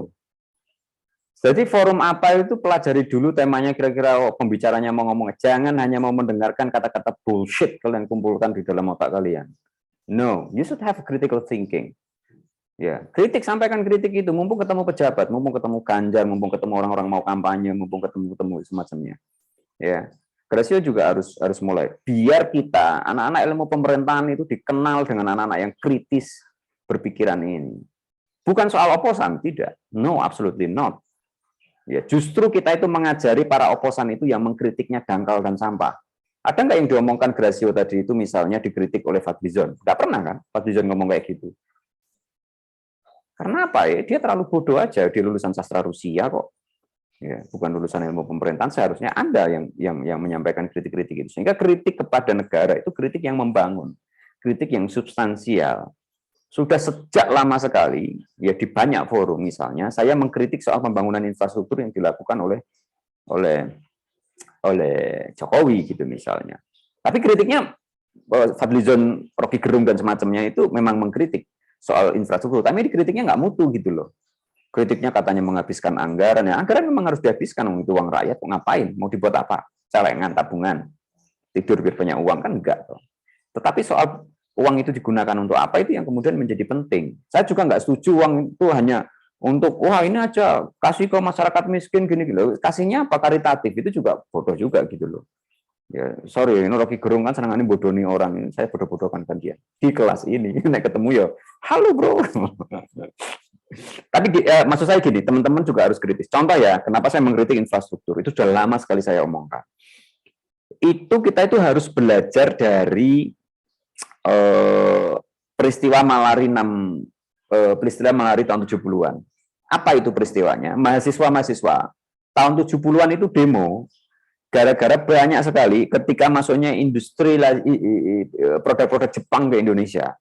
Jadi forum apa itu pelajari dulu temanya, kira-kira pembicaranya mau ngomong. Jangan hanya mau mendengarkan kata-kata bullshit kalian kumpulkan di dalam otak kalian. No, you should have critical thinking. Ya, kritik, sampaikan kritik itu, mumpung ketemu pejabat, mumpung ketemu Ganjar, mumpung ketemu orang-orang mau kampanye, mumpung ketemu semacamnya. Ya, Gracio juga harus mulai. Biar kita, anak-anak ilmu pemerintahan itu dikenal dengan anak-anak yang kritis berpikiran ini. Bukan soal oposan, tidak. No, absolutely not. Ya, justru kita itu mengajari para oposan itu yang mengkritiknya dangkal dan sampah. Ada nggak yang diomongkan Gracio tadi itu misalnya dikritik oleh Fadlizon? Nggak pernah kan Fadlizon ngomong kayak gitu. Karena apa ya? Dia terlalu bodoh aja. Dia lulusan sastra Rusia kok. Ya, bukan lulusan ilmu pemerintahan. Seharusnya Anda yang menyampaikan kritik-kritik itu. Sehingga kritik kepada negara itu kritik yang membangun, kritik yang substansial. Sudah sejak lama sekali, ya di banyak forum misalnya, saya mengkritik soal pembangunan infrastruktur yang dilakukan oleh Jokowi gitu misalnya. Tapi kritiknya Fadlizon, Rocky Gerung dan semacamnya itu memang mengkritik soal infrastruktur, tapi dikritiknya nggak mutu gitu loh. Kritiknya katanya menghabiskan anggaran, ya anggaran memang harus dihabiskan, itu uang rakyat, ngapain? Mau dibuat apa? Celengan, tabungan, tidur biar banyak uang, kan enggak. Tetapi soal uang itu digunakan untuk apa, itu yang kemudian menjadi penting. Saya juga nggak setuju uang itu hanya untuk, wah ini aja, kasih ke masyarakat miskin, gini-gini. Kasihnya apa karitatif, itu juga bodoh juga gitu loh. Ya, sorry, ini Rocky Gerung kan senang ini bodoni orang ini. Saya bodoh-bodohkan kan dia di kelas ini. Nek ketemu ya, halo bro. Tapi maksud saya gini, teman-teman juga harus kritis. Contoh ya, kenapa saya mengkritik infrastruktur? Itu sudah lama sekali saya omongkan. Kita itu harus belajar dari peristiwa Malari tahun 70-an. Apa itu peristiwanya? Mahasiswa tahun 70-an itu demo. Gara-gara banyak sekali ketika masuknya industri produk-produk Jepang ke Indonesia.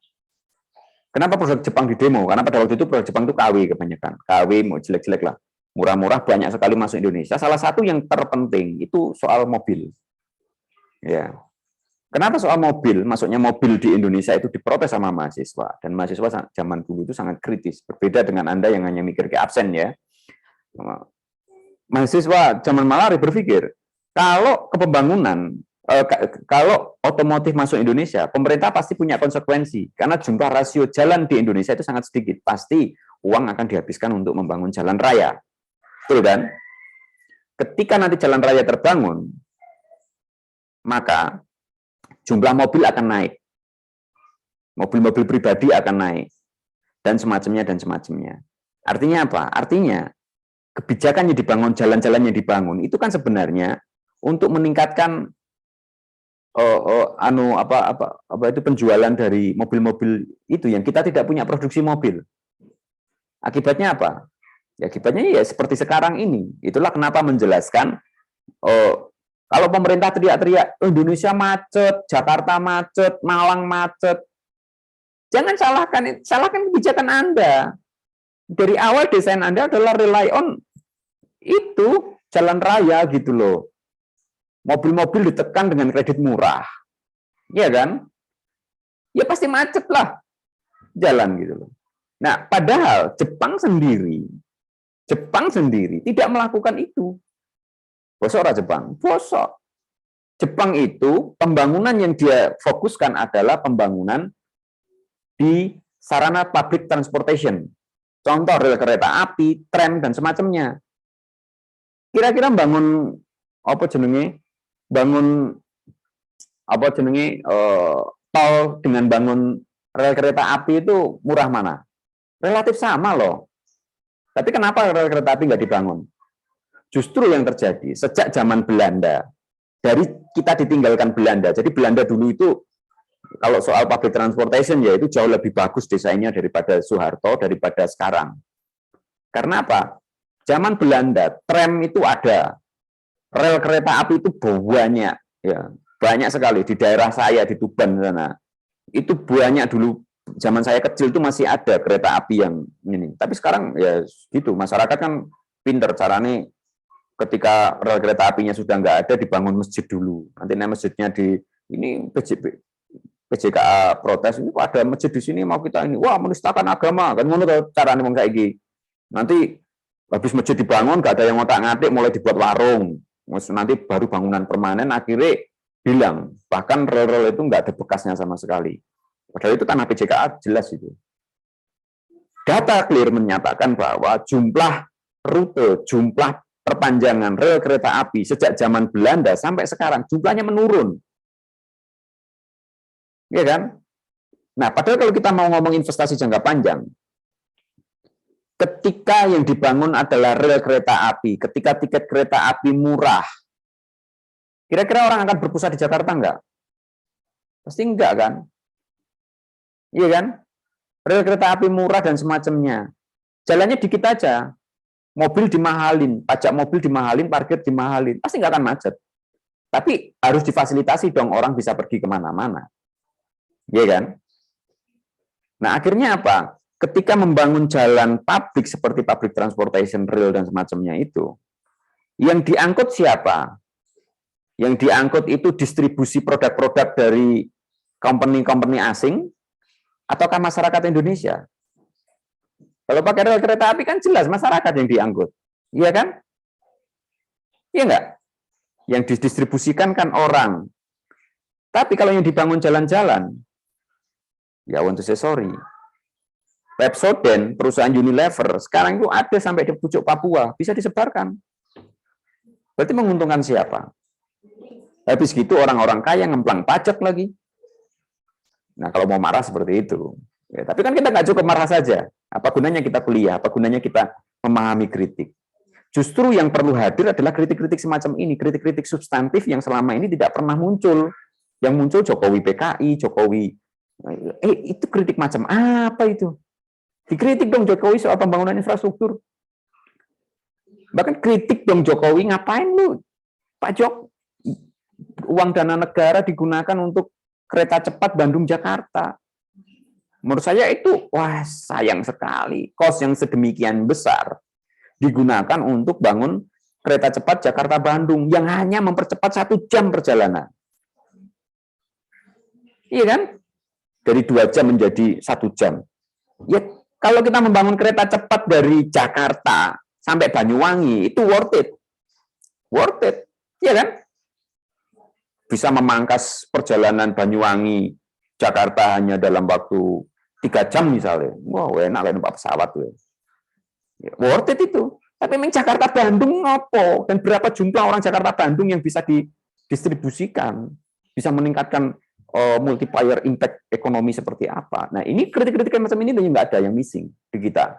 Kenapa produk Jepang di demo? Karena pada waktu itu produk Jepang itu KW kebanyakan. KW mau jelek-jelek lah. Murah-murah banyak sekali masuk Indonesia. Salah satu yang terpenting itu soal mobil. Ya. Kenapa soal mobil? Masuknya mobil di Indonesia itu diprotes sama mahasiswa. Dan mahasiswa zaman dulu itu sangat kritis. Berbeda dengan Anda yang hanya mikir ke absen ya. Mahasiswa zaman Malari berpikir, kalau kepembangunan, kalau otomotif masuk Indonesia, pemerintah pasti punya konsekuensi. Karena jumlah rasio jalan di Indonesia itu sangat sedikit. Pasti uang akan dihabiskan untuk membangun jalan raya. Betul kan? Ketika nanti jalan raya terbangun, maka jumlah mobil akan naik. Mobil-mobil pribadi akan naik. Dan semacamnya. Artinya apa? Artinya, kebijakan yang dibangun, jalan-jalan yang dibangun, itu kan sebenarnya untuk meningkatkan itu penjualan dari mobil-mobil itu yang kita tidak punya produksi mobil. Akibatnya apa? Ya, akibatnya ya seperti sekarang ini. Itulah kenapa menjelaskan kalau pemerintah teriak-teriak Indonesia macet, Jakarta macet, Malang macet. Jangan salahkan kebijakan Anda. Dari awal desain Anda adalah rely on itu jalan raya gitu loh. Mobil-mobil ditekan dengan kredit murah. Iya kan? Ya pasti macet lah jalan gitu loh. Nah, padahal Jepang sendiri tidak melakukan itu. Bosok ora Jepang? Bosok. Jepang itu pembangunan yang dia fokuskan adalah pembangunan di sarana public transportation. Contoh rel kereta api, tram dan semacamnya. Kira-kira bangun tol dengan bangun rel kereta api itu murah mana? Relatif sama loh. Tapi kenapa rel kereta api nggak dibangun? Justru yang terjadi sejak zaman Belanda, dari kita ditinggalkan Belanda. Jadi Belanda dulu itu kalau soal public transportation ya itu jauh lebih bagus desainnya daripada Soeharto, daripada sekarang. Karena apa? Zaman Belanda, tram itu ada, rel kereta api itu banyak, ya banyak sekali di daerah saya di Tuban sana. Itu banyak dulu. Zaman saya kecil itu masih ada kereta api yang ini. Tapi sekarang ya gitu, masyarakat kan pinter caranya ketika rel kereta apinya sudah nggak ada dibangun masjid dulu. Nanti masjidnya di ini PJKA protes ini kok ada masjid di sini mau kita ini wah menistakan agama kan ngono caranya wong saiki. Nanti habis masjid dibangun nggak ada yang ngotak-ngatik mulai dibuat warung. Nanti baru bangunan permanen akhirnya hilang. Bahkan rel-rel itu nggak ada bekasnya sama sekali. Padahal itu tanah PJKA jelas itu. Data clear menyatakan bahwa jumlah rute, jumlah perpanjangan rel kereta api sejak zaman Belanda sampai sekarang jumlahnya menurun. Iya kan? Nah, padahal kalau kita mau ngomong investasi jangka panjang, ketika yang dibangun adalah rel kereta api, ketika tiket kereta api murah, kira-kira orang akan berpusat di Jakarta enggak? Pasti enggak kan? Iya kan? Rel kereta api murah dan semacamnya. Jalannya dikit aja. Mobil dimahalin, pajak mobil dimahalin, parkir dimahalin. Pasti nggak akan macet. Tapi harus difasilitasi dong orang bisa pergi kemana-mana. Iya kan? Nah, akhirnya apa? Ketika membangun jalan publik seperti public transportation, rail, dan semacamnya itu, yang diangkut siapa? Yang diangkut itu distribusi produk-produk dari company-company asing, ataukah masyarakat Indonesia? Kalau pakai rel kereta api kan jelas masyarakat yang diangkut. Iya kan? Iya enggak? Yang didistribusikan kan orang. Tapi kalau yang dibangun jalan-jalan, ya want to say sorry. Pepsodent, perusahaan Unilever, sekarang itu ada sampai di pucuk Papua, bisa disebarkan. Berarti menguntungkan siapa? Habis gitu orang-orang kaya ngemplang pajak lagi. Nah, kalau mau marah seperti itu. Ya, tapi kan kita nggak cukup marah saja. Apa gunanya kita kuliah? Apa gunanya kita memahami kritik? Justru yang perlu hadir adalah kritik-kritik semacam ini, kritik-kritik substantif yang selama ini tidak pernah muncul. Yang muncul Jokowi PKI, Jokowi. Itu kritik macam apa itu? Dikritik dong Jokowi soal pembangunan infrastruktur. Bahkan kritik dong Jokowi, ngapain lu? Pak Jok, uang dana negara digunakan untuk kereta cepat Bandung-Jakarta. Menurut saya itu, wah sayang sekali. Kos yang sedemikian besar digunakan untuk bangun kereta cepat Jakarta-Bandung yang hanya mempercepat 1 jam perjalanan. Iya kan? Dari 2 jam menjadi 1 jam. Ya, kalau kita membangun kereta cepat dari Jakarta sampai Banyuwangi, itu worth it. Worth it. Iya kan? Bisa memangkas perjalanan Banyuwangi Jakarta hanya dalam waktu 3 jam misalnya. Wow, enak lah numpak pesawat. Ya, worth it itu. Tapi memang Jakarta-Bandung ngopo? Dan berapa jumlah orang Jakarta-Bandung yang bisa didistribusikan? Bisa meningkatkan multiplier impact ekonomi seperti apa? Nah, ini kritik-kritik macam ini nggak ada yang missing di kita.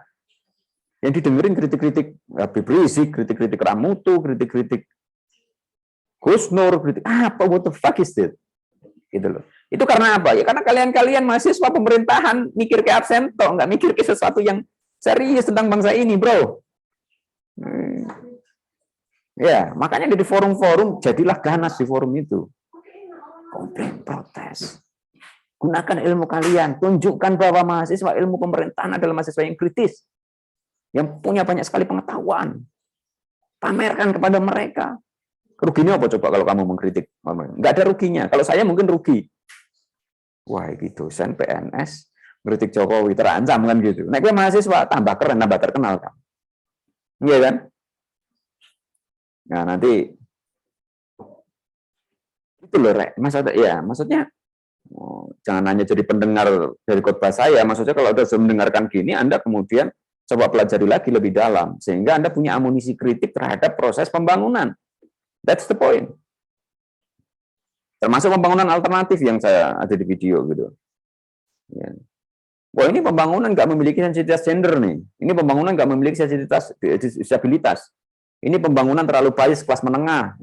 Yang didengerin kritik-kritik Habib Rizik, kritik-kritik Ramutu, kritik-kritik Gus Nur kritik. Apa, what the fuck is that? Gitu loh. Itu karena apa? Ya karena kalian mahasiswa pemerintahan mikir ke absento, nggak mikir ke sesuatu yang serius tentang bangsa ini, bro. Ya, makanya di forum-forum jadilah ganas di forum itu. Komplain, protes. Gunakan ilmu kalian, tunjukkan bahwa mahasiswa ilmu pemerintahan adalah mahasiswa yang kritis, yang punya banyak sekali pengetahuan. Pamerkan kepada mereka. Ruginya apa coba kalau kamu mengkritik? Nggak ada ruginya. Kalau saya mungkin rugi. Wah, gitu. Dosen PNS mengkritik Jokowi terancam kan gitu. Nah, gue mahasiswa tambah keren, tambah terkenal kan. Iya kan? Nah, nanti itu loh, Rek. Maksudnya jangan hanya jadi pendengar dari khotbah saya. Maksudnya kalau udah mendengarkan gini, Anda kemudian coba pelajari lagi lebih dalam sehingga Anda punya amunisi kritik terhadap proses pembangunan. That's the point. Termasuk pembangunan alternatif yang saya ada di video gitu. Ya. Wah, ini pembangunan nggak memiliki sensitivitas gender nih. Ini pembangunan nggak memiliki sensitivitas disabilitas. Ini pembangunan terlalu bias kelas menengah.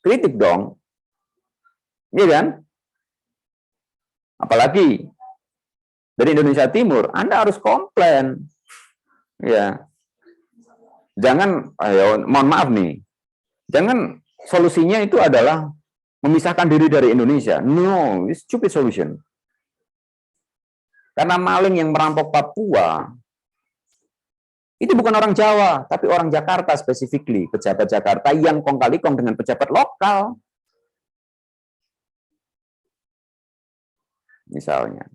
Kritik dong. Iya kan? Apalagi dari Indonesia Timur, Anda harus komplain. Ya. Jangan, mohon maaf nih. Jangan solusinya itu adalah memisahkan diri dari Indonesia. No, it's stupid solution. Karena maling yang merampok Papua itu bukan orang Jawa, tapi orang Jakarta specifically, pejabat Jakarta yang kong kali kong dengan pejabat lokal. Misalnya.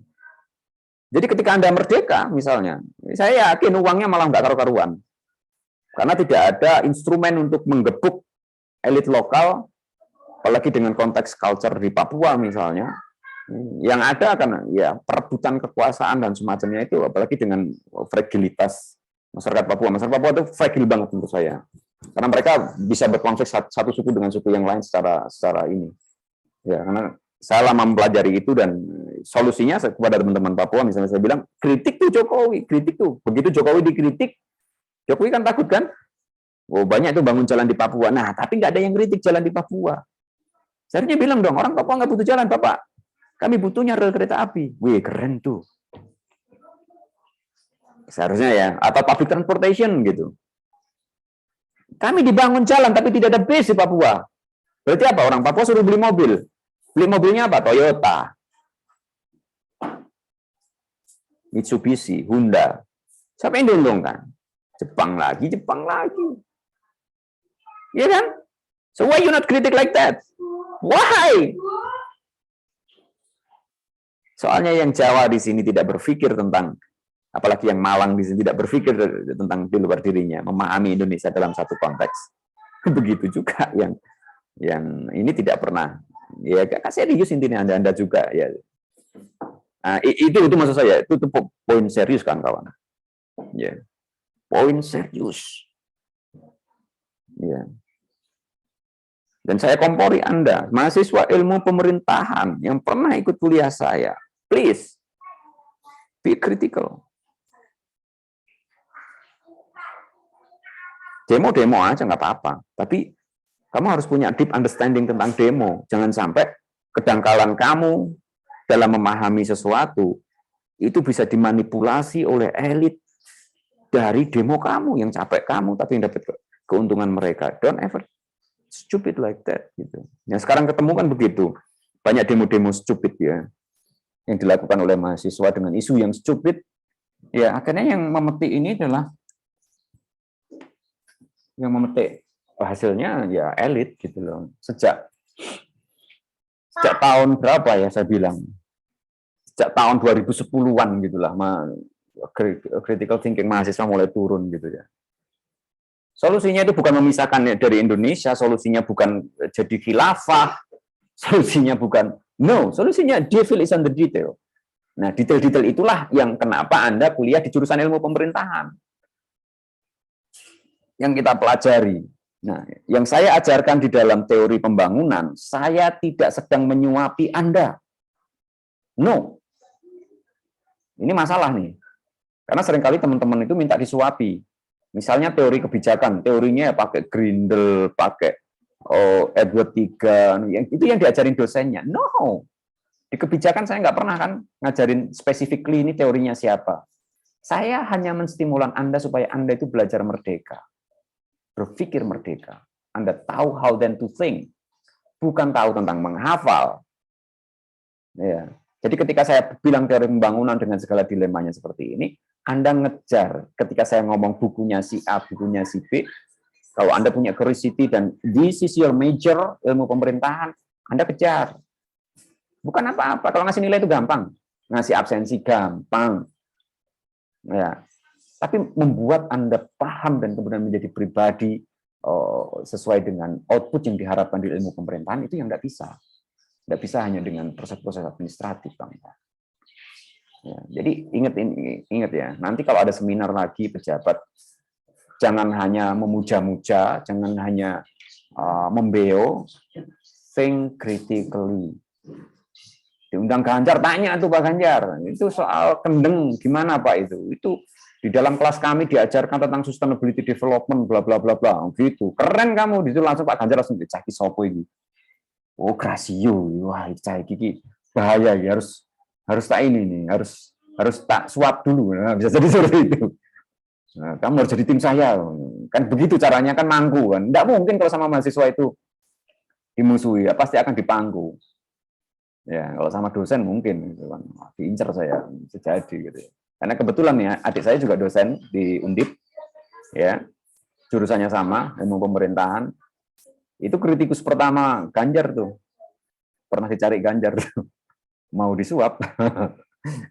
Jadi ketika Anda merdeka, misalnya, saya yakin uangnya malah nggak karu-karuan. Karena tidak ada instrumen untuk menggebuk elit lokal, apalagi dengan konteks culture di Papua misalnya, yang ada akan ya perebutan kekuasaan dan semacamnya itu, apalagi dengan fragilitas masyarakat Papua. Masyarakat Papua itu fragil banget menurut saya, karena mereka bisa berkonflik satu suku dengan suku yang lain secara ini. Ya, karena saya lama mempelajari itu dan solusinya kepada teman-teman Papua, misalnya saya bilang kritik tuh Jokowi, kritik tuh. Begitu Jokowi dikritik, Jokowi kan takut kan? Oh, banyak tuh bangun jalan di Papua. Nah, tapi nggak ada yang kritik jalan di Papua. Seharusnya bilang dong, orang Papua nggak butuh jalan, Bapak. Kami butuhnya rel kereta api. Wih, keren tuh. Seharusnya ya, atau public transportation gitu. Kami dibangun jalan, tapi tidak ada base di Papua. Berarti apa? Orang Papua suruh beli mobil. Beli mobilnya apa? Toyota, Mitsubishi, Honda. Siapa yang diuntungkan? Jepang lagi. Iya kan? So why you not critic like that? Why? Soalnya yang Jawa di sini tidak berpikir tentang, apalagi yang Malang di sini tidak berpikir tentang di luar dirinya, memahami Indonesia dalam satu konteks. Begitu juga yang ini tidak pernah. Ya, kasih serius intinya Anda juga ya. Nah, itu maksud saya, itu poin serius kan kawan. Ya. Poin serius. Ya. Dan saya kompori Anda, mahasiswa ilmu pemerintahan yang pernah ikut kuliah saya, please be critical. Demo aja nggak apa-apa, tapi kamu harus punya deep understanding tentang demo. Jangan sampai kedangkalan kamu dalam memahami sesuatu itu bisa dimanipulasi oleh elit dari demo kamu, yang capek kamu tapi yang dapat keuntungan mereka. Don't ever stupid like that gitu. Yang sekarang ketemu kan begitu. Banyak demo-demo stupid ya yang dilakukan oleh mahasiswa dengan isu yang stupid. Ya, akhirnya yang memetik ini adalah yang memetik hasilnya ya elit gitu loh. Sejak tahun berapa ya saya bilang? Sejak tahun 2010-an gitulah, critical thinking mahasiswa mulai turun gitu ya. Solusinya itu bukan memisahkan dari Indonesia, solusinya bukan jadi khilafah, solusinya bukan, no, solusinya devil is in the detail. Nah, detail-detail itulah yang kenapa Anda kuliah di jurusan ilmu pemerintahan. Yang kita pelajari. Nah, yang saya ajarkan di dalam teori pembangunan, saya tidak sedang menyuapi Anda. No. Ini masalah nih. Karena seringkali teman-teman itu minta disuapi. Misalnya teori kebijakan, teorinya pakai Grindel, pakai Edward III, itu yang diajarin dosennya. No, di kebijakan saya nggak pernah kan ngajarin specifically ini teorinya siapa. Saya hanya menstimulan Anda supaya Anda itu belajar merdeka, berpikir merdeka. Anda tahu how then to think, bukan tahu tentang menghafal. Ya. Jadi ketika saya bilang teori pembangunan dengan segala dilemanya seperti ini, Anda ngejar ketika saya ngomong bukunya si A, bukunya si B, kalau Anda punya curiosity dan this is your major ilmu pemerintahan, Anda kejar. Bukan apa-apa, kalau ngasih nilai itu gampang. Ngasih absensi gampang. Ya. Tapi membuat Anda paham dan kemudian menjadi pribadi sesuai dengan output yang diharapkan di ilmu pemerintahan, itu yang nggak bisa. Nggak bisa hanya dengan proses-proses administratif, Bang. Ya, jadi ingat ya, nanti kalau ada seminar lagi pejabat, jangan hanya memuja-muja, jangan hanya membeo, think critically. Diundang Ganjar, tanya tuh Pak Ganjar, itu soal kendeng gimana Pak itu? Itu di dalam kelas kami diajarkan tentang sustainability development, bla bla bla bla, gitu. Keren kamu, di situ langsung Pak Ganjar langsung dicaki sopo ini. Oh, Grasio, wah cai gigi bahaya ya, harus tak ini nih, harus tak suap dulu, nah, bisa jadi seperti itu. Nah, kamu harus jadi tim saya, kan begitu caranya kan mangku kan, tidak mungkin kalau sama mahasiswa itu dimusuhi, ya pasti akan dipangku. Ya kalau sama dosen mungkin, gitu kan, diincar saya, bisa jadi gitu. Karena kebetulan ya adik saya juga dosen di Undip, ya jurusannya sama, ilmu pemerintahan. Itu kritikus pertama Ganjar tuh, pernah dicari Ganjar tuh, mau disuap,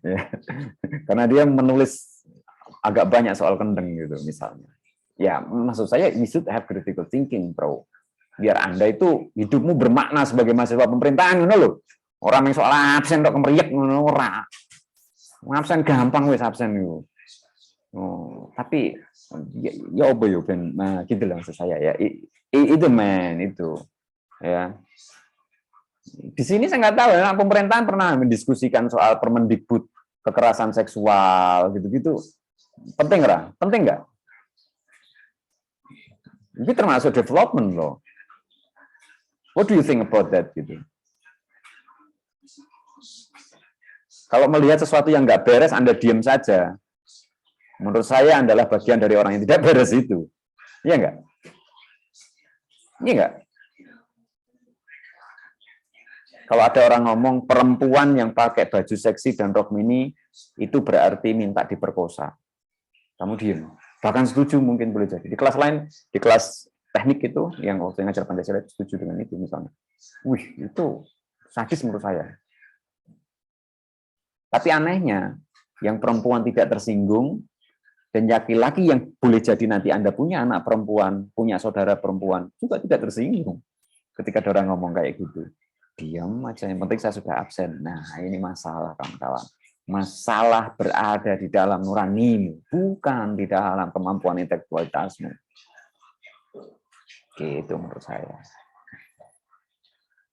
ya. Karena dia menulis agak banyak soal kendeng gitu misalnya. Ya maksud saya, you should have critical thinking, bro. Biar Anda itu hidupmu bermakna sebagai mahasiswa pemerintahan, loh. Orang yang soal absen kok kemeriak, ora. Absen gampang wes absen itu. Oh, tapi ya apa yo ben, nah gitu lah maksud saya ya. Itu men itu ya di sini saya nggak tahu ya, pemerintahan pernah mendiskusikan soal Permendikbud kekerasan seksual gitu-gitu, penting nggak ini termasuk development loh. What do you think about that gitu? Kalau melihat sesuatu yang nggak beres Anda diam saja, menurut saya adalah bagian dari orang yang tidak beres itu. Iya nggak? Iya nggak? Kalau ada orang ngomong perempuan yang pakai baju seksi dan rok mini itu berarti minta diperkosa. Kamu diem. Bahkan setuju mungkin boleh jadi. Di kelas lain, di kelas teknik itu, yang waktu ngajar Pancasila setuju dengan itu misalnya. Wih, itu sadis menurut saya. Tapi anehnya, yang perempuan tidak tersinggung, dan laki-laki yang boleh jadi nanti Anda punya anak perempuan, punya saudara perempuan, juga tidak tersinggung ketika ada orang ngomong kayak gitu. Diam aja, yang penting saya sudah absen. Nah, ini masalah, kawan-kawan. Masalah berada di dalam nuranimu, bukan di dalam kemampuan intelektualitasmu. Gitu menurut saya.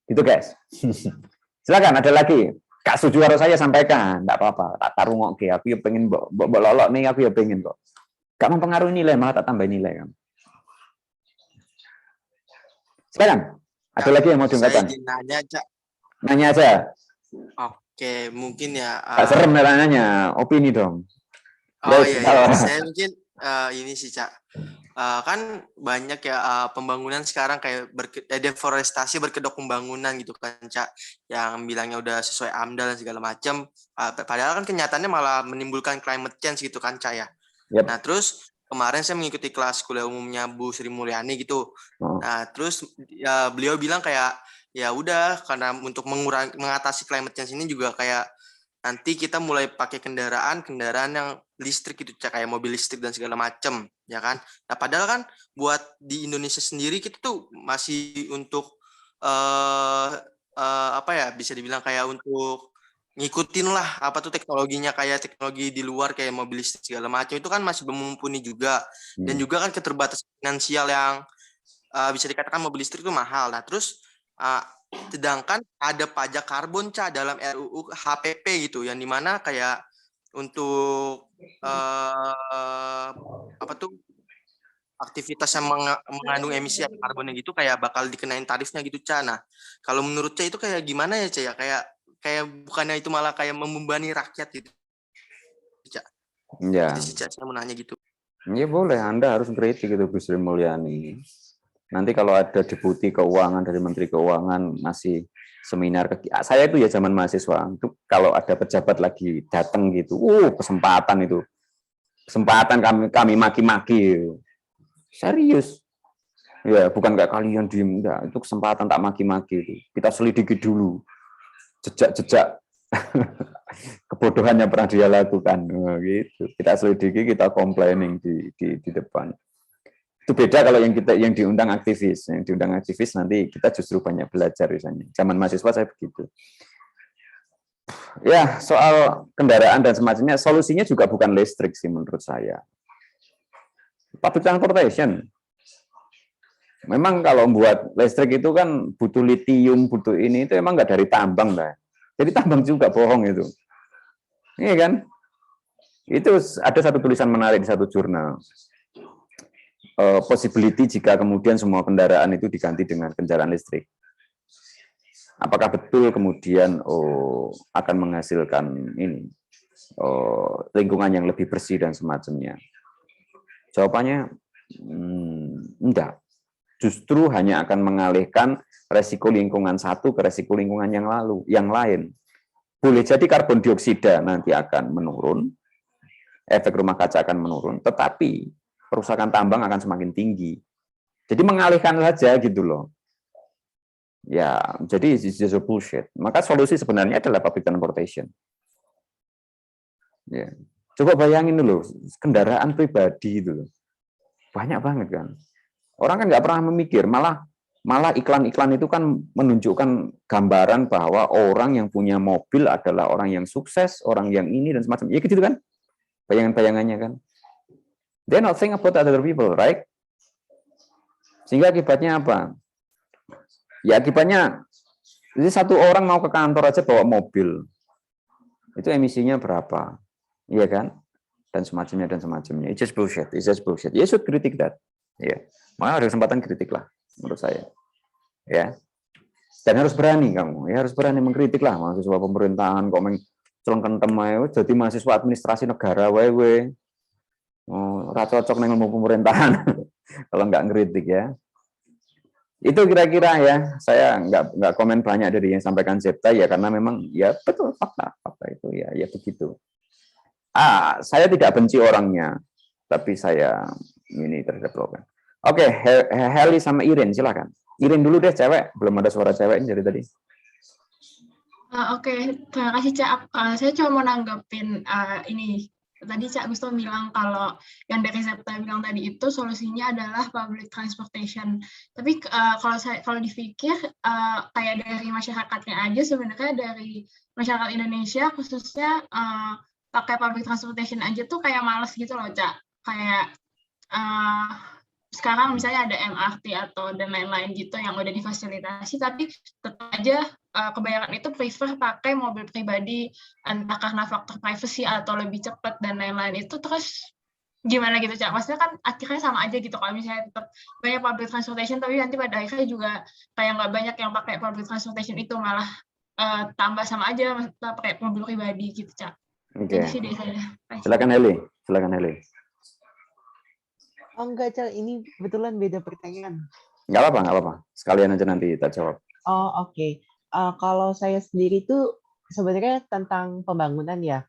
Gitu, guys. Silakan, ada lagi. Kak setuju harus saya sampaikan, enggak apa-apa. Tak taruh ngoke, aku ya pengen lolok nih, aku ya pengen kok. Gak mempengaruhi nilai, malah tak tambah nilai kan. Silakan. Ada lagi yang mau diungkapkan? Saya izin nanya, Cak. Nanya aja. Oke, mungkin ya. Gak serem nanya, opini dong. Oh iya, saya mungkin ini sih, Cak. Kan banyak ya pembangunan sekarang kayak deforestasi berkedok pembangunan gitu kan, Cak, yang bilangnya udah sesuai AMDAL dan segala macam, padahal kan kenyataannya malah menimbulkan climate change gitu kan, Cak ya. Yep. Nah terus kemarin saya mengikuti kelas kuliah umumnya Bu Sri Mulyani gitu. Nah terus ya, beliau bilang kayak ya udah, karena untuk mengatasi climate change ini juga kayak nanti kita mulai pakai kendaraan yang listrik gitu, kayak mobil listrik dan segala macam, ya kan. Nah padahal kan buat di Indonesia sendiri kita tuh masih untuk apa ya, bisa dibilang kayak untuk ngikutin lah apa tuh teknologinya, kayak teknologi di luar kayak mobil listrik segala macam itu kan masih belum mumpuni juga. Dan juga kan keterbatasan finansial yang bisa dikatakan mobil listrik itu mahal. Nah terus sedangkan ada pajak karbon, Cak, dalam RUU HPP gitu, yang dimana kayak untuk apa tuh aktivitas yang mengandung emisi karbonnya gitu kayak bakal dikenain tarifnya gitu, Ca. Nah, kalau menurut Ca itu kayak gimana ya, Ca ya? Kayak bukannya itu malah kayak membebani rakyat gitu, Ca. Ya. Itu sih, Ca, saya mau nanya gitu. Ya boleh, Anda harus kritik itu Bu Sri Mulyani. Nanti kalau ada deputi keuangan dari Menteri Keuangan masih seminar, saya itu ya zaman mahasiswa, itu kalau ada pejabat lagi datang gitu, kesempatan itu. Kesempatan kami maki-maki. Serius. Ya, bukan kayak kalian diem, enggak. Itu kesempatan tak maki-maki itu. Kita selidiki dulu jejak-jejak kebodohan yang pernah dia lakukan, gitu. Kita selidiki, kita complaining di depan. Itu beda kalau yang diundang aktivis. Yang diundang aktivis nanti kita justru banyak belajar misalnya. Zaman mahasiswa saya begitu. Ya, soal kendaraan dan semacamnya, solusinya juga bukan listrik sih menurut saya. Public transportation. Memang kalau buat listrik itu kan butuh litium, butuh ini, itu emang nggak dari tambang lah. Jadi tambang juga bohong itu. Iya kan? Itu ada satu tulisan menarik di satu jurnal. Possibility jika kemudian semua kendaraan itu diganti dengan kendaraan listrik. Apakah betul kemudian akan menghasilkan ini lingkungan yang lebih bersih dan semacamnya? Jawabannya enggak. Justru hanya akan mengalihkan resiko lingkungan satu ke resiko lingkungan yang lain. Boleh jadi karbon dioksida nanti akan menurun, efek rumah kaca akan menurun, tetapi kerusakan tambang akan semakin tinggi. Jadi mengalihkan saja gitu loh. Ya, jadi it's just a bullshit. Maka solusi sebenarnya adalah public transportation. Ya. Coba bayangin dulu, kendaraan pribadi itu loh. Banyak banget kan. Orang kan nggak pernah memikir, malah iklan-iklan itu kan menunjukkan gambaran bahwa orang yang punya mobil adalah orang yang sukses, orang yang ini dan semacamnya. Ya gitu kan? Bayangan-bayangannya kan. They not think about other people, right? Sehingga akibatnya apa? Ya akibatnya, jadi satu orang mau ke kantor aja bawa mobil. Itu emisinya berapa? Iya kan? Dan semacamnya. It's just bullshit. You should critic that. Ya. Maka ada kesempatan kritik lah, menurut saya. Ya. Dan harus berani kamu. Ya harus berani mengkritik lah mahasiswa pemerintahan. Kok celengkan temai, jadi mahasiswa administrasi negara, wewe. Ora cocok nang ilmu pemerintahan kalau nggak ngeritik ya. Itu kira-kira ya. Saya nggak komen banyak dari yang sampaikan Zepta ya karena memang ya betul fakta itu ya begitu. Saya tidak benci orangnya, tapi saya ini terhadap program. Oke, Heli sama Irin silakan. Irin dulu deh cewek, belum ada suara cewek dari tadi. Oke, terima kasih Cak. Saya cuma mau nanggepin ini. Tadi Cak Gusto bilang kalau yang dari Zepta bilang tadi itu solusinya adalah public transportation. Tapi kalau dipikir kayak dari masyarakatnya aja sebenarnya dari masyarakat Indonesia khususnya pakai public transportation aja tuh kayak males gitu loh Cak. Kayak sekarang misalnya ada MRT atau dan lain-lain gitu yang udah difasilitasi, tapi tetap aja kebanyakan itu prefer pakai mobil pribadi, entah karena faktor privacy atau lebih cepat dan lain-lain itu. Terus gimana gitu Cak? Maksudnya kan akhirnya sama aja gitu kalau misalnya tetap banyak public transportation, tapi nanti pada akhirnya juga kayak nggak banyak yang pakai public transportation itu, malah tambah sama aja pakai mobil pribadi gitu Cak. Oke. Jadi saya. Silakan Heli. Oh enggak, Cal, ini kebetulan beda pertanyaan. Nggak apa-apa. Sekalian aja nanti kita jawab. Oh, oke. Kalau saya sendiri tuh sebenarnya tentang pembangunan ya,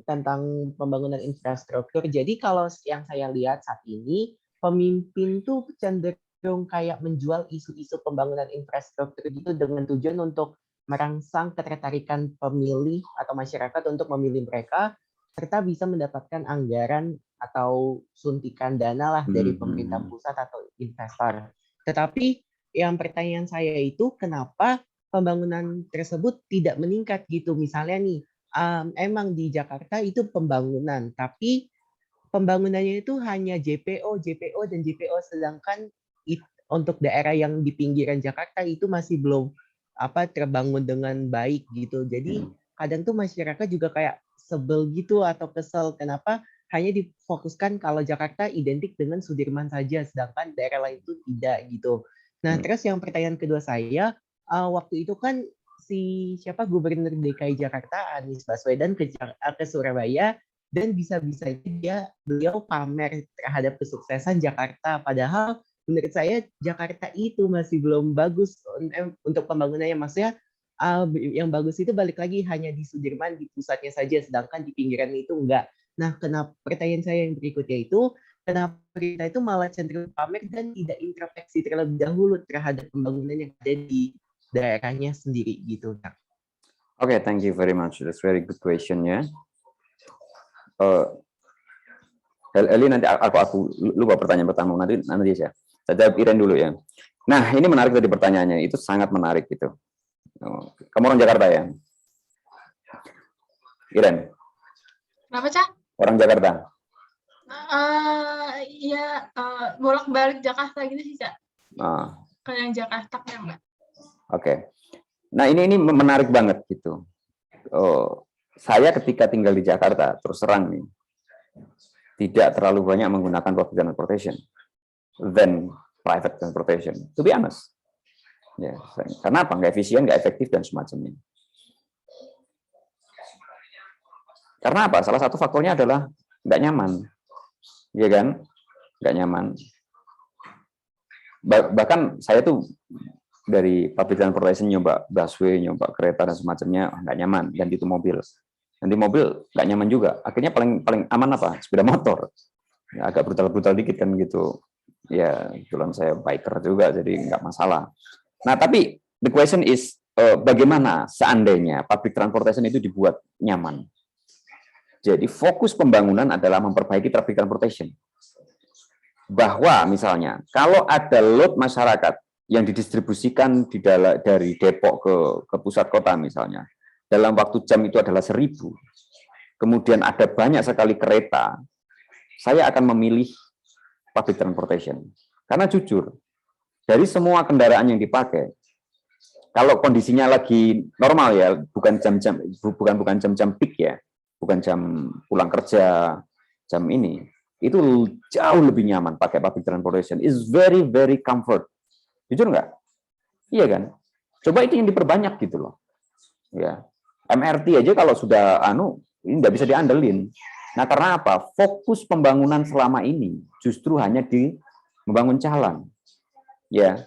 tentang pembangunan infrastruktur. Jadi kalau yang saya lihat saat ini, pemimpin tuh cenderung kayak menjual isu-isu pembangunan infrastruktur gitu dengan tujuan untuk merangsang ketertarikan pemilih atau masyarakat untuk memilih mereka, serta bisa mendapatkan anggaran atau suntikan dana lah dari pemerintah pusat atau investor. Tetapi yang pertanyaan saya itu kenapa pembangunan tersebut tidak meningkat gitu? Misalnya nih, emang di Jakarta itu pembangunan, tapi pembangunannya itu hanya JPO, dan JPO, sedangkan untuk daerah yang di pinggiran Jakarta itu masih belum terbangun dengan baik gitu. Jadi kadang tuh masyarakat juga kayak sebel gitu atau kesel kenapa hanya difokuskan kalau Jakarta identik dengan Sudirman saja, sedangkan daerah lain itu tidak gitu. Nah, terus yang pertanyaan kedua saya, waktu itu kan siapa Gubernur DKI Jakarta Anies Baswedan ke Surabaya, dan bisa-bisanya beliau pamer terhadap kesuksesan Jakarta. Padahal menurut saya Jakarta itu masih belum bagus untuk pembangunannya. Maksudnya yang bagus itu balik lagi hanya di Sudirman, di pusatnya saja, sedangkan di pinggiran itu enggak. Nah, kenapa pertanyaan saya yang berikutnya itu, kenapa kita itu malah cenderung pamer dan tidak introspeksi terlebih dahulu terhadap pembangunan yang ada di daerahnya sendiri gitu, Kak? Oke, thank you very much. That's very good question ya. Eli nanti aku lupa pertanyaan pertama, nanti ya. Saya jawab Iren dulu ya. Nah, ini menarik tadi pertanyaannya, itu sangat menarik gitu. Kamu orang Jakarta ya? Iren? Kenapa, Cak? Orang Jakarta? Iya, bolak-balik Jakarta gitu sih, Cak. Kayak yang Jakarta ya, Mbak. Oke. Nah, ini menarik banget gitu. Saya ketika tinggal di Jakarta, terus terang nih, tidak terlalu banyak menggunakan public transportation than private transportation, to be honest. Ya, karena apa? Nggak efisien, nggak efektif, dan semacamnya. Karena apa? Salah satu faktornya adalah nggak nyaman. Iya kan? Nggak nyaman. Bahkan saya tuh dari public transportation nyoba busway, nyoba kereta, dan semacamnya, nggak nyaman. Ganti itu mobil. Nanti mobil nggak nyaman juga. Akhirnya paling aman apa? Sepeda motor. Ya, agak brutal-brutal dikit kan gitu. Ya, kebetulan saya biker juga, jadi nggak masalah. Nah, tapi the question is, bagaimana seandainya public transportation itu dibuat nyaman? Jadi fokus pembangunan adalah memperbaiki public transportation. Bahwa misalnya, kalau ada load masyarakat yang didistribusikan dari Depok ke pusat kota misalnya, dalam waktu jam itu adalah 1.000, kemudian ada banyak sekali kereta, saya akan memilih public transportation. Karena jujur, dari semua kendaraan yang dipakai, kalau kondisinya lagi normal ya, bukan jam-jam peak ya, bukan jam pulang kerja, jam ini, itu jauh lebih nyaman pakai public transportation. It's very very comfort. Jujur nggak? Iya kan? Coba itu yang diperbanyak gitu loh. Ya, MRT aja kalau sudah ini nggak bisa diandelin. Nah, karena apa? Fokus pembangunan selama ini justru hanya di membangun jalan. Ya,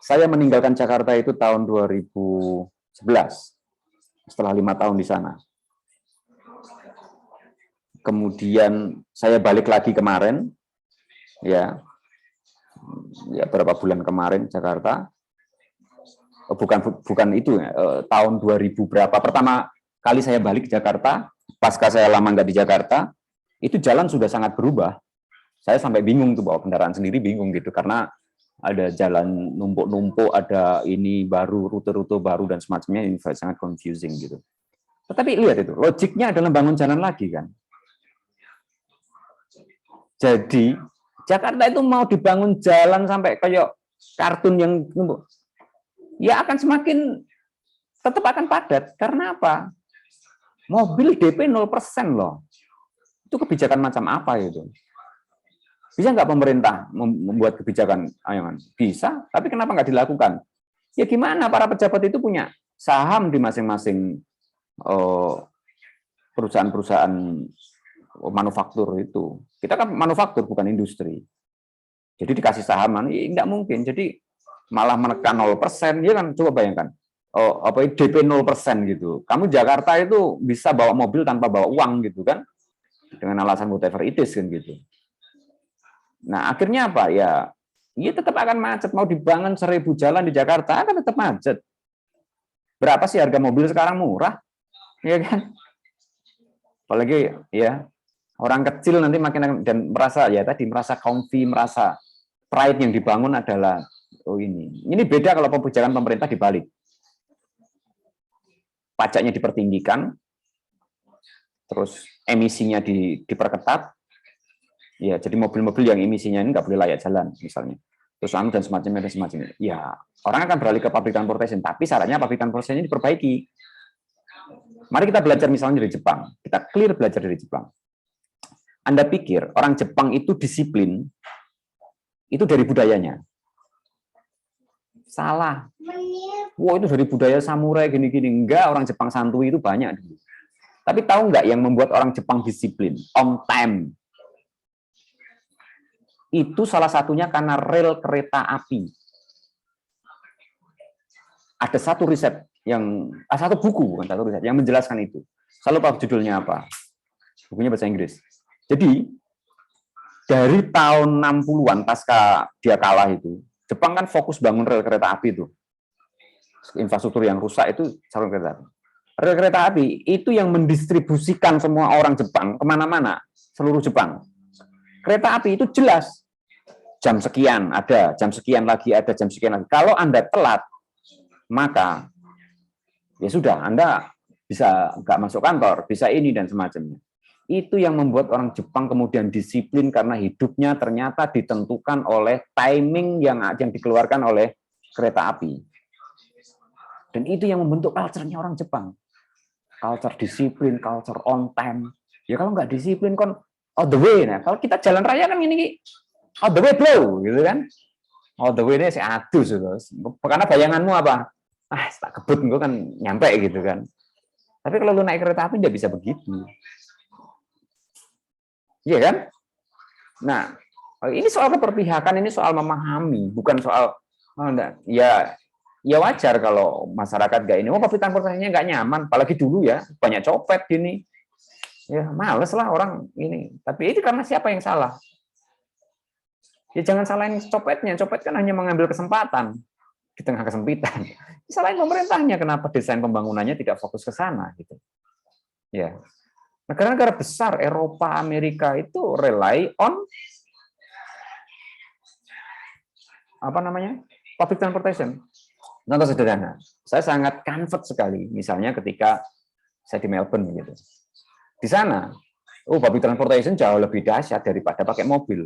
saya meninggalkan Jakarta itu tahun 2011, setelah 5 tahun di sana. Kemudian saya balik lagi kemarin, ya berapa bulan kemarin Jakarta. Bukan itu ya, tahun 2000 berapa pertama kali saya balik ke Jakarta, pasca saya lama nggak di Jakarta, itu jalan sudah sangat berubah. Saya sampai bingung tuh bawa kendaraan sendiri, bingung gitu karena ada jalan numpuk-numpuk, ada ini baru, rute-rute baru dan semacamnya, ini sangat confusing gitu. Tetapi lihat itu, logiknya adalah bangun jalan lagi kan. Jadi Jakarta itu mau dibangun jalan sampai kayak kartun yang numpuk, ya akan tetap akan padat. Karena apa? Mobil DP 0% loh. Itu kebijakan macam apa itu? Bisa nggak pemerintah membuat kebijakan? Bisa, tapi kenapa nggak dilakukan? Ya gimana, para pejabat itu punya saham di masing-masing perusahaan-perusahaan manufaktur itu. Kita kan manufaktur, bukan industri. Jadi dikasih saham, nggak mungkin. Jadi malah menekan 0%, ya kan? Coba bayangkan. DP 0% gitu. Kamu Jakarta itu bisa bawa mobil tanpa bawa uang gitu kan? Dengan alasan whatever it is kan gitu. Nah, akhirnya apa? Ya tetap akan macet. Mau dibangun 1.000 jalan di Jakarta, akan tetap macet. Berapa sih harga mobil sekarang? Murah. Ya kan? Apalagi ya, orang kecil nanti makin dan merasa comfy, merasa pride yang dibangun adalah ini. Ini beda kalau kebijakan pemerintah dibalik. Pajaknya dipertinggikan, terus emisinya diperketat. Ya, jadi mobil-mobil yang emisinya ini nggak boleh layak jalan, misalnya. Terus dan semacamnya. Ya, orang akan beralih ke public transportation, tapi syaratnya public transportation ini diperbaiki. Mari kita belajar misalnya dari Jepang. Kita clear belajar dari Jepang. Anda pikir orang Jepang itu disiplin, itu dari budayanya. Salah. Wah, itu dari budaya samurai gini-gini. Enggak, orang Jepang santuy itu banyak. Tapi tahu nggak yang membuat orang Jepang disiplin? On time. Itu salah satunya karena rel kereta api. Ada satu riset satu buku, bukan satu riset, yang menjelaskan itu. Saya lupa judulnya apa. Bukunya bahasa Inggris. Jadi, dari tahun 60-an pasca dia kalah itu, Jepang kan fokus bangun rel kereta api itu. Infrastruktur yang rusak itu saluran kereta api. Rel kereta api itu yang mendistribusikan semua orang Jepang kemana-mana, seluruh Jepang. Kereta api itu jelas. Jam sekian ada, jam sekian lagi ada, jam sekian lagi. Kalau Anda telat, maka ya sudah, Anda bisa nggak masuk kantor, bisa ini dan semacamnya. Itu yang membuat orang Jepang kemudian disiplin karena hidupnya ternyata ditentukan oleh timing yang dikeluarkan oleh kereta api. Dan itu yang membentuk culture-nya orang Jepang. Culture disiplin, culture on time. Ya kalau nggak disiplin kan all the way. Nah, kalau kita jalan raya kan ini all the way blow, gitu kan? All the way ini saya adus gitu. Karena bayanganmu apa? Tak kebut gue kan nyampe gitu kan. Tapi kalau lu naik kereta api nggak bisa begitu. Iya kan? Nah, ini soal keperpihakan, ini soal memahami, bukan soal ya wajar kalau masyarakat nggak ini. Public transportasinya nggak nyaman, apalagi dulu ya banyak copet gini. Ya males lah orang ini. Tapi itu karena siapa yang salah? Ya jangan salahin copetnya. Copet kan hanya mengambil kesempatan di tengah kesempitan. Salahin pemerintahnya, kenapa desain pembangunannya tidak fokus ke sana gitu. Ya. Negara-negara besar Eropa, Amerika itu rely on public transportation. Contoh sederhana, saya sangat comfort sekali, misalnya ketika saya di Melbourne gitu. Di sana, public transportation jauh lebih dahsyat daripada pakai mobil.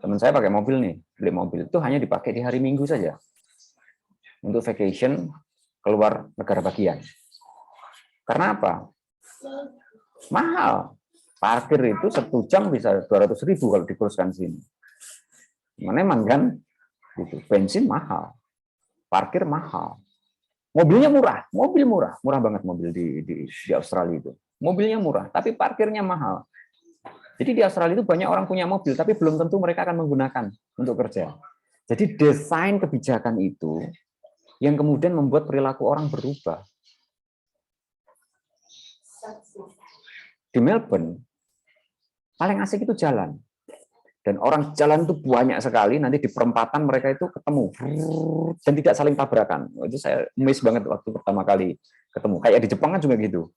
Teman saya pakai mobil nih, beli mobil itu hanya dipakai di hari Minggu saja untuk vacation keluar negara bagian. Karena apa? Mahal. Parkir itu 1 jam bisa 200.000 kalau dikurskan sini. Memang kan, gitu. Bensin mahal, parkir mahal, mobilnya murah, murah banget mobil di Australia itu. Mobilnya murah, tapi parkirnya mahal. Jadi di Australia itu banyak orang punya mobil, tapi belum tentu mereka akan menggunakan untuk kerja. Jadi desain kebijakan itu yang kemudian membuat perilaku orang berubah. Di Melbourne, paling asik itu jalan. Dan orang jalan itu banyak sekali, nanti di perempatan mereka itu ketemu. Dan tidak saling tabrakan. Itu saya miss banget waktu pertama kali ketemu. Kayak di Jepang kan juga gitu.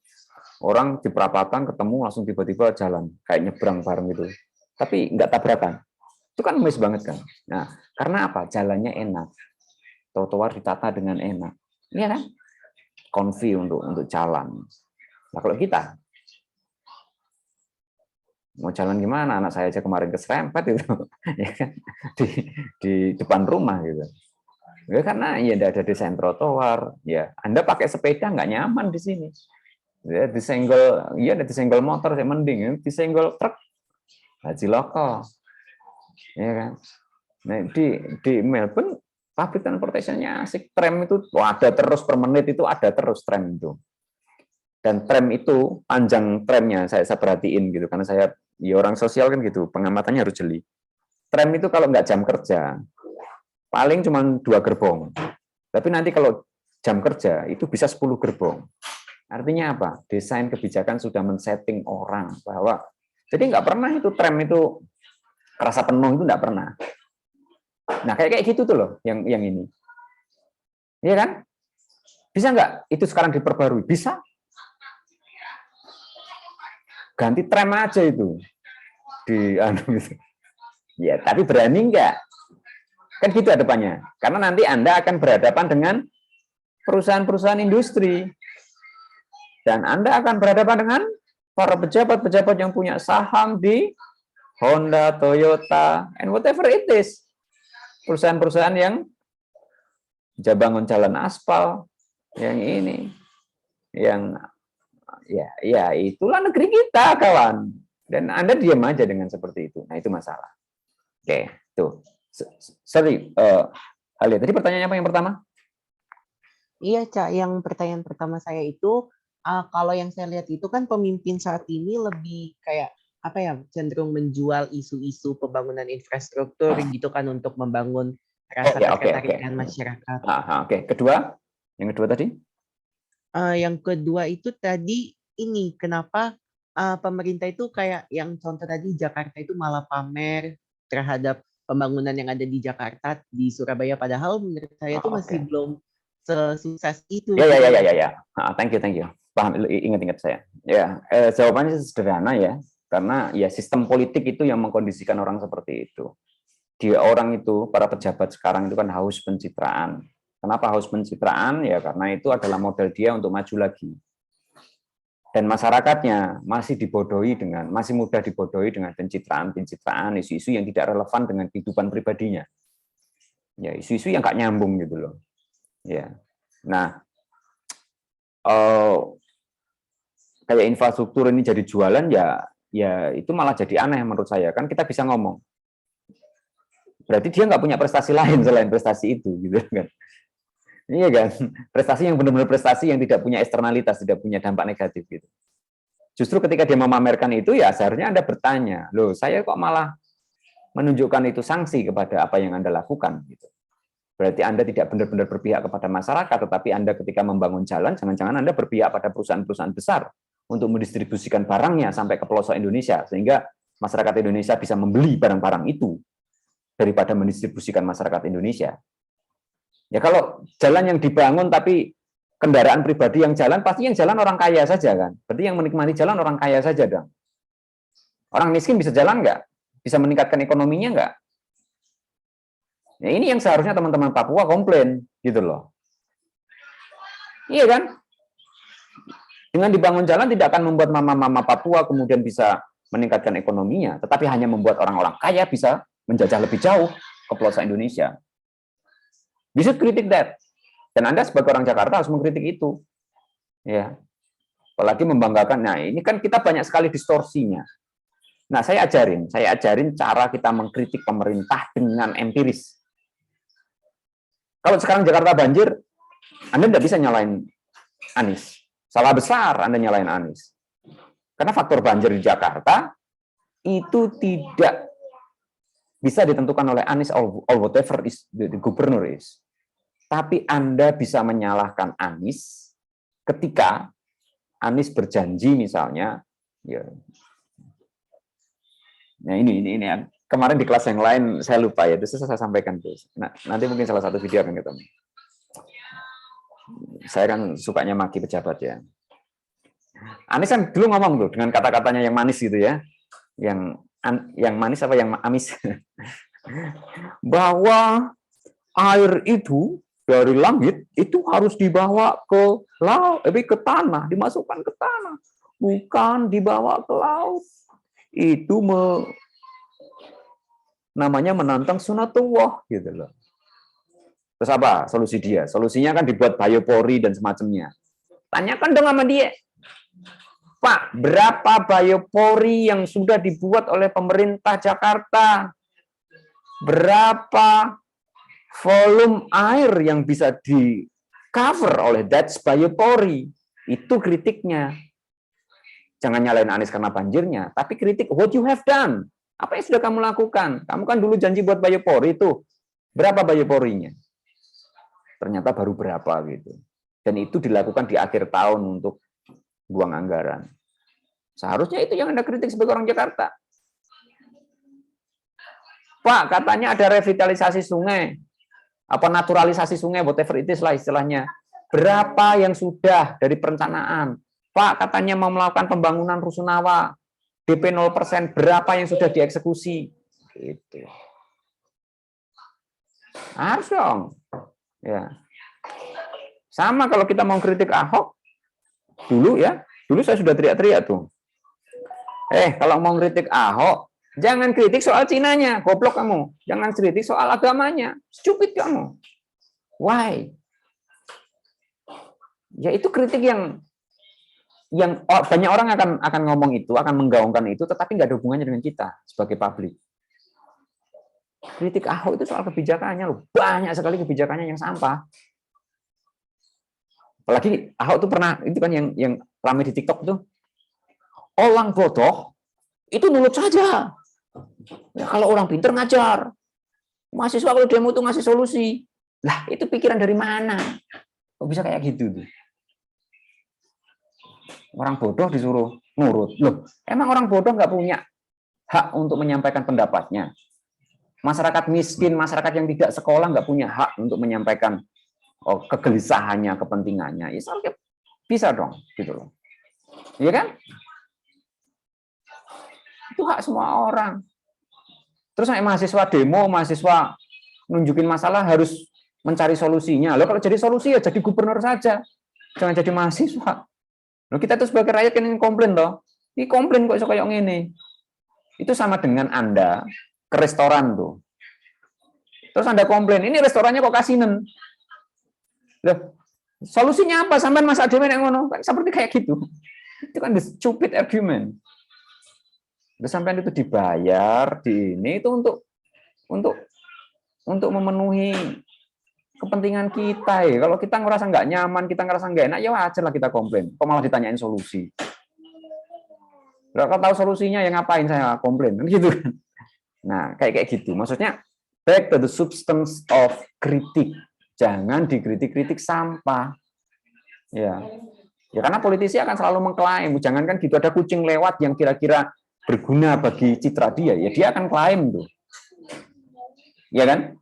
Orang di perapatan ketemu, langsung tiba-tiba jalan. Kayak nyebrang bareng gitu. Tapi nggak tabrakan. Itu kan miss banget kan. Nah, karena apa? Jalannya enak. Trotoar ditata dengan enak. Iya kan? Comfy untuk jalan. Nah, kalau kita mau jalan gimana? Anak saya aja kemarin keserempet itu, ya kan? di depan rumah gitu. Ya karena ya tidak ada desain trotoar. Ya Anda pakai sepeda nggak nyaman di sini. Ya disenggol motor saya mending, disenggol truk haji loko, ya kan? Nah di Melbourne public transportation-nya asik, tram itu ada terus per menit itu ada terus tram itu. Dan tram itu panjang tramnya saya perhatiin gitu karena saya ya orang sosial kan gitu, pengamatannya harus jeli. Tram itu kalau nggak jam kerja, paling cuma 2 gerbong. Tapi nanti kalau jam kerja, itu bisa 10 gerbong. Artinya apa? Desain kebijakan sudah men-setting orang bahwa, jadi nggak pernah itu tram itu kerasa penuh, itu nggak pernah. Nah, kayak gitu tuh loh, yang ini. Iya kan? Bisa nggak itu sekarang diperbarui? Bisa. Ganti tram aja itu ya, tapi berani enggak? Kan gitu hadapannya. Karena nanti Anda akan berhadapan dengan perusahaan-perusahaan industri. Dan Anda akan berhadapan dengan para pejabat-pejabat yang punya saham di Honda, Toyota, and whatever it is. Perusahaan-perusahaan yang bangun jalan aspal, yang ini, yang ya itulah negeri kita, kawan. Dan Anda diam aja dengan seperti itu. Nah, itu masalah. Oke, tuh. Sorry, Alia, tadi pertanyaannya apa yang pertama? Iya, Cak. Yang pertanyaan pertama saya itu, kalau yang saya lihat itu kan pemimpin saat ini lebih kayak apa ya, cenderung menjual isu-isu pembangunan infrastruktur gitu kan untuk membangun rasa ketertarikan masyarakat. Oke. Kedua, yang kedua tadi? Yang kedua itu tadi ini kenapa pemerintah itu kayak yang contoh tadi Jakarta itu malah pamer terhadap pembangunan yang ada di Jakarta di Surabaya, padahal menurut saya itu masih belum sesukses itu. Ya. Thank you. Paham, ingat saya. Ya, jawabannya sederhana ya, karena ya sistem politik itu yang mengkondisikan orang seperti itu. Dia orang itu, para pejabat sekarang itu kan haus pencitraan. Kenapa haus pencitraan? Ya karena itu adalah modal dia untuk maju lagi. Dan masyarakatnya masih mudah dibodohi dengan pencitraan, isu-isu yang tidak relevan dengan kehidupan pribadinya. Ya, isu-isu yang nggak nyambung gitu loh. Ya. Nah, kayak infrastruktur ini jadi jualan ya itu malah jadi aneh menurut saya. Kan kita bisa ngomong. Berarti dia nggak punya prestasi lain selain prestasi itu gitu kan. Iya kan, prestasi yang benar-benar prestasi yang tidak punya eksternalitas, tidak punya dampak negatif gitu. Justru ketika dia memamerkan itu ya seharusnya Anda bertanya, loh saya kok malah menunjukkan itu sanksi kepada apa yang Anda lakukan gitu. Berarti Anda tidak benar-benar berpihak kepada masyarakat, tetapi Anda ketika membangun jalan, jangan-jangan Anda berpihak pada perusahaan-perusahaan besar untuk mendistribusikan barangnya sampai ke pelosok Indonesia, sehingga masyarakat Indonesia bisa membeli barang-barang itu daripada mendistribusikan masyarakat Indonesia. Ya kalau jalan yang dibangun tapi kendaraan pribadi yang jalan, pasti yang jalan orang kaya saja kan. Berarti yang menikmati jalan orang kaya saja dong. Orang miskin bisa jalan nggak? Bisa meningkatkan ekonominya nggak? Ya ini yang seharusnya teman-teman Papua komplain gitu loh. Iya kan? Dengan dibangun jalan tidak akan membuat mama-mama Papua kemudian bisa meningkatkan ekonominya, tetapi hanya membuat orang-orang kaya bisa menjajah lebih jauh ke pelosok Indonesia. We should critic that. Dan Anda sebagai orang Jakarta harus mengkritik itu. Ya. Apalagi membanggakan. Nah, ini kan kita banyak sekali distorsinya. Nah, saya ajarin cara kita mengkritik pemerintah dengan empiris. Kalau sekarang Jakarta banjir, Anda tidak bisa nyalain Anies. Salah besar Anda nyalain Anies. Karena faktor banjir di Jakarta itu tidak bisa ditentukan oleh Anies or whatever is the governor is. Tapi Anda bisa menyalahkan Anies ketika Anies berjanji misalnya, ya. Nah ini kemarin di kelas yang lain saya lupa ya, itu saya sampaikan terus. Nah, nanti mungkin salah satu video akan ketemu. Saya kan sukanya maki pejabat ya. Anies kan dulu ngomong tuh dengan kata-katanya yang manis gitu ya, yang manis apa yang amis, bahwa air itu dari langit itu harus dibawa ke laut, ke tanah, dimasukkan ke tanah, bukan dibawa ke laut. Itu namanya menantang sunatullah gitu loh. Terus apa solusi dia? Solusinya kan dibuat biopori dan semacamnya. Tanyakan dong sama dia. Pak, berapa biopori yang sudah dibuat oleh pemerintah Jakarta? Berapa volume air yang bisa di cover oleh that's biopori? Itu kritiknya. Jangan nyalain Anies karena banjirnya, tapi kritik what you have done. Apa yang sudah kamu lakukan? Kamu kan dulu janji buat biopori itu. Berapa bioporinya? Ternyata baru berapa gitu. Dan itu dilakukan di akhir tahun untuk buang anggaran. Seharusnya itu yang Anda kritik sebagai orang Jakarta. Pak, katanya ada revitalisasi sungai. Apa naturalisasi sungai, whatever it is lah istilahnya. Berapa yang sudah dari perencanaan? Pak, katanya mau melakukan pembangunan Rusunawa. DP 0%, berapa yang sudah dieksekusi? Gitu. Harus dong. Ya. Sama kalau kita mau kritik Ahok, dulu saya sudah teriak-teriak tuh. Kalau mau kritik Ahok, jangan kritik soal Cinanya, goblok kamu. Jangan kritik soal agamanya, stupid kamu. Why? Ya itu kritik yang banyak orang akan ngomong itu, akan menggaungkan itu, tetapi nggak ada hubungannya dengan kita sebagai publik. Kritik Ahok itu soal kebijakannya loh, banyak sekali kebijakannya yang sampah. Apalagi Ahok itu pernah, itu kan yang ramai di TikTok itu, orang bodoh itu nurut saja. Ya, kalau orang pinter ngajar, mahasiswa kalau demo itu ngasih solusi. Lah itu pikiran dari mana? Kok bisa kayak gitu tuh? Orang bodoh disuruh nurut. Loh, emang orang bodoh nggak punya hak untuk menyampaikan pendapatnya? Masyarakat miskin, masyarakat yang tidak sekolah nggak punya hak untuk menyampaikan kegelisahannya, kepentingannya. Ya bisa dong, gitu loh. Iya kan? Itu hak semua orang. Terus mahasiswa demo, mahasiswa nunjukin masalah harus mencari solusinya. Loh kalau jadi solusi ya jadi gubernur saja. Jangan jadi mahasiswa. Loh kita tuh sebagai rakyat kan komplain toh. Ini komplain kok iso kayak ngene. Itu sama dengan Anda ke restoran tuh. Terus Anda komplain, ini restorannya kok kasinan. Loh, solusinya apa? Sampean masak dhewe nek ngono. Seperti kayak gitu. Itu kan the stupid argument. Udah sampean itu dibayar di ini itu untuk memenuhi kepentingan kita ya. Kalau kita ngerasa nggak nyaman, kita ngerasa nggak enak, ya wajar lah kita komplain. Kok malah ditanyain solusi? Kalau tahu solusinya ya ngapain saya komplain? Gitu kan. Nah, kayak gitu. Maksudnya back to the substance of kritik. Jangan dikritik-kritik sampah. Ya. Ya karena politisi akan selalu mengklaim, jangankan gitu ada kucing lewat yang kira-kira berguna bagi citra dia, ya dia akan klaim tuh. Ya kan?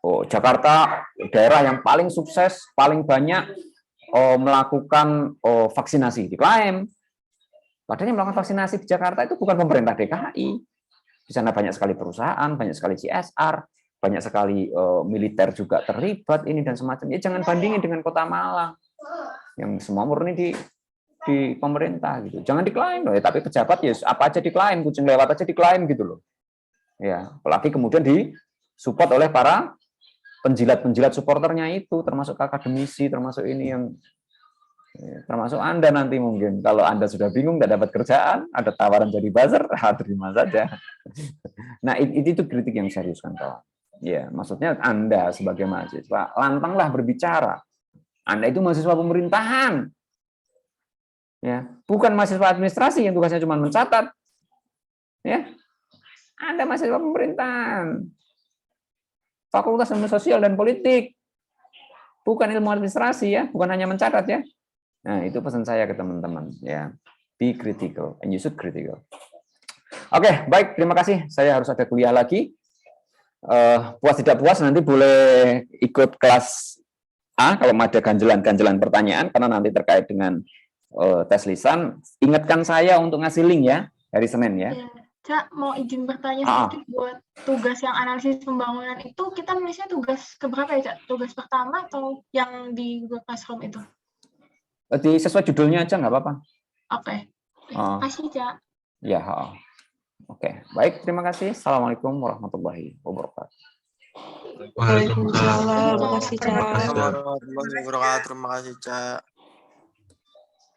Oh, Jakarta daerah yang paling sukses, paling banyak melakukan vaksinasi, diklaim. Padahal yang melakukan vaksinasi di Jakarta itu bukan pemerintah DKI. Di sana banyak sekali perusahaan, banyak sekali CSR, banyak sekali militer juga terlibat ini dan semacamnya. Jangan bandingin dengan Kota Malang yang semua murni di pemerintah gitu. Jangan diklaim loh, ya, tapi pejabat ya apa aja diklaim, kucing lewat aja diklaim gitu loh. Ya, apalagi kemudian disupport oleh para penjilat-penjilat supporternya itu, termasuk akademisi, termasuk ini yang termasuk Anda nanti mungkin. Kalau Anda sudah bingung, nggak dapat kerjaan, ada tawaran jadi buzzer, terima saja. Nah, itu kritik yang serius kan, kawan. Ya, maksudnya Anda sebagai mahasiswa, lantanglah berbicara. Anda itu mahasiswa pemerintahan. Ya, bukan mahasiswa administrasi yang tugasnya cuma mencatat. Ya. Anda mahasiswa pemerintahan. Fakultas Ilmu Sosial dan Politik. Bukan ilmu administrasi ya, bukan hanya mencatat ya. Nah, itu pesan saya ke teman-teman ya. Be critical and you should critical. Oke, baik, terima kasih. Saya harus ada kuliah lagi. Puas tidak puas nanti boleh ikut kelas A kalau ada ganjelan-ganjelan pertanyaan karena nanti terkait dengan tes lisan. Ingatkan saya untuk ngasih link ya hari Senin ya. Cak, mau izin bertanya sedikit buat tugas yang analisis pembangunan itu kita nulisnya tugas keberapa ya, Cak? Tugas pertama atau yang di Google Classroom itu? Sesuai judulnya aja nggak apa-apa. Oke. Terima kasih, Cak. Ya, oke. Baik, terima kasih. Assalamualaikum warahmatullahi wabarakatuh. Waalaikumsalam. Terima kasih, Cak. Warahmatullahi wabarakatuh. Terima kasih, Cak.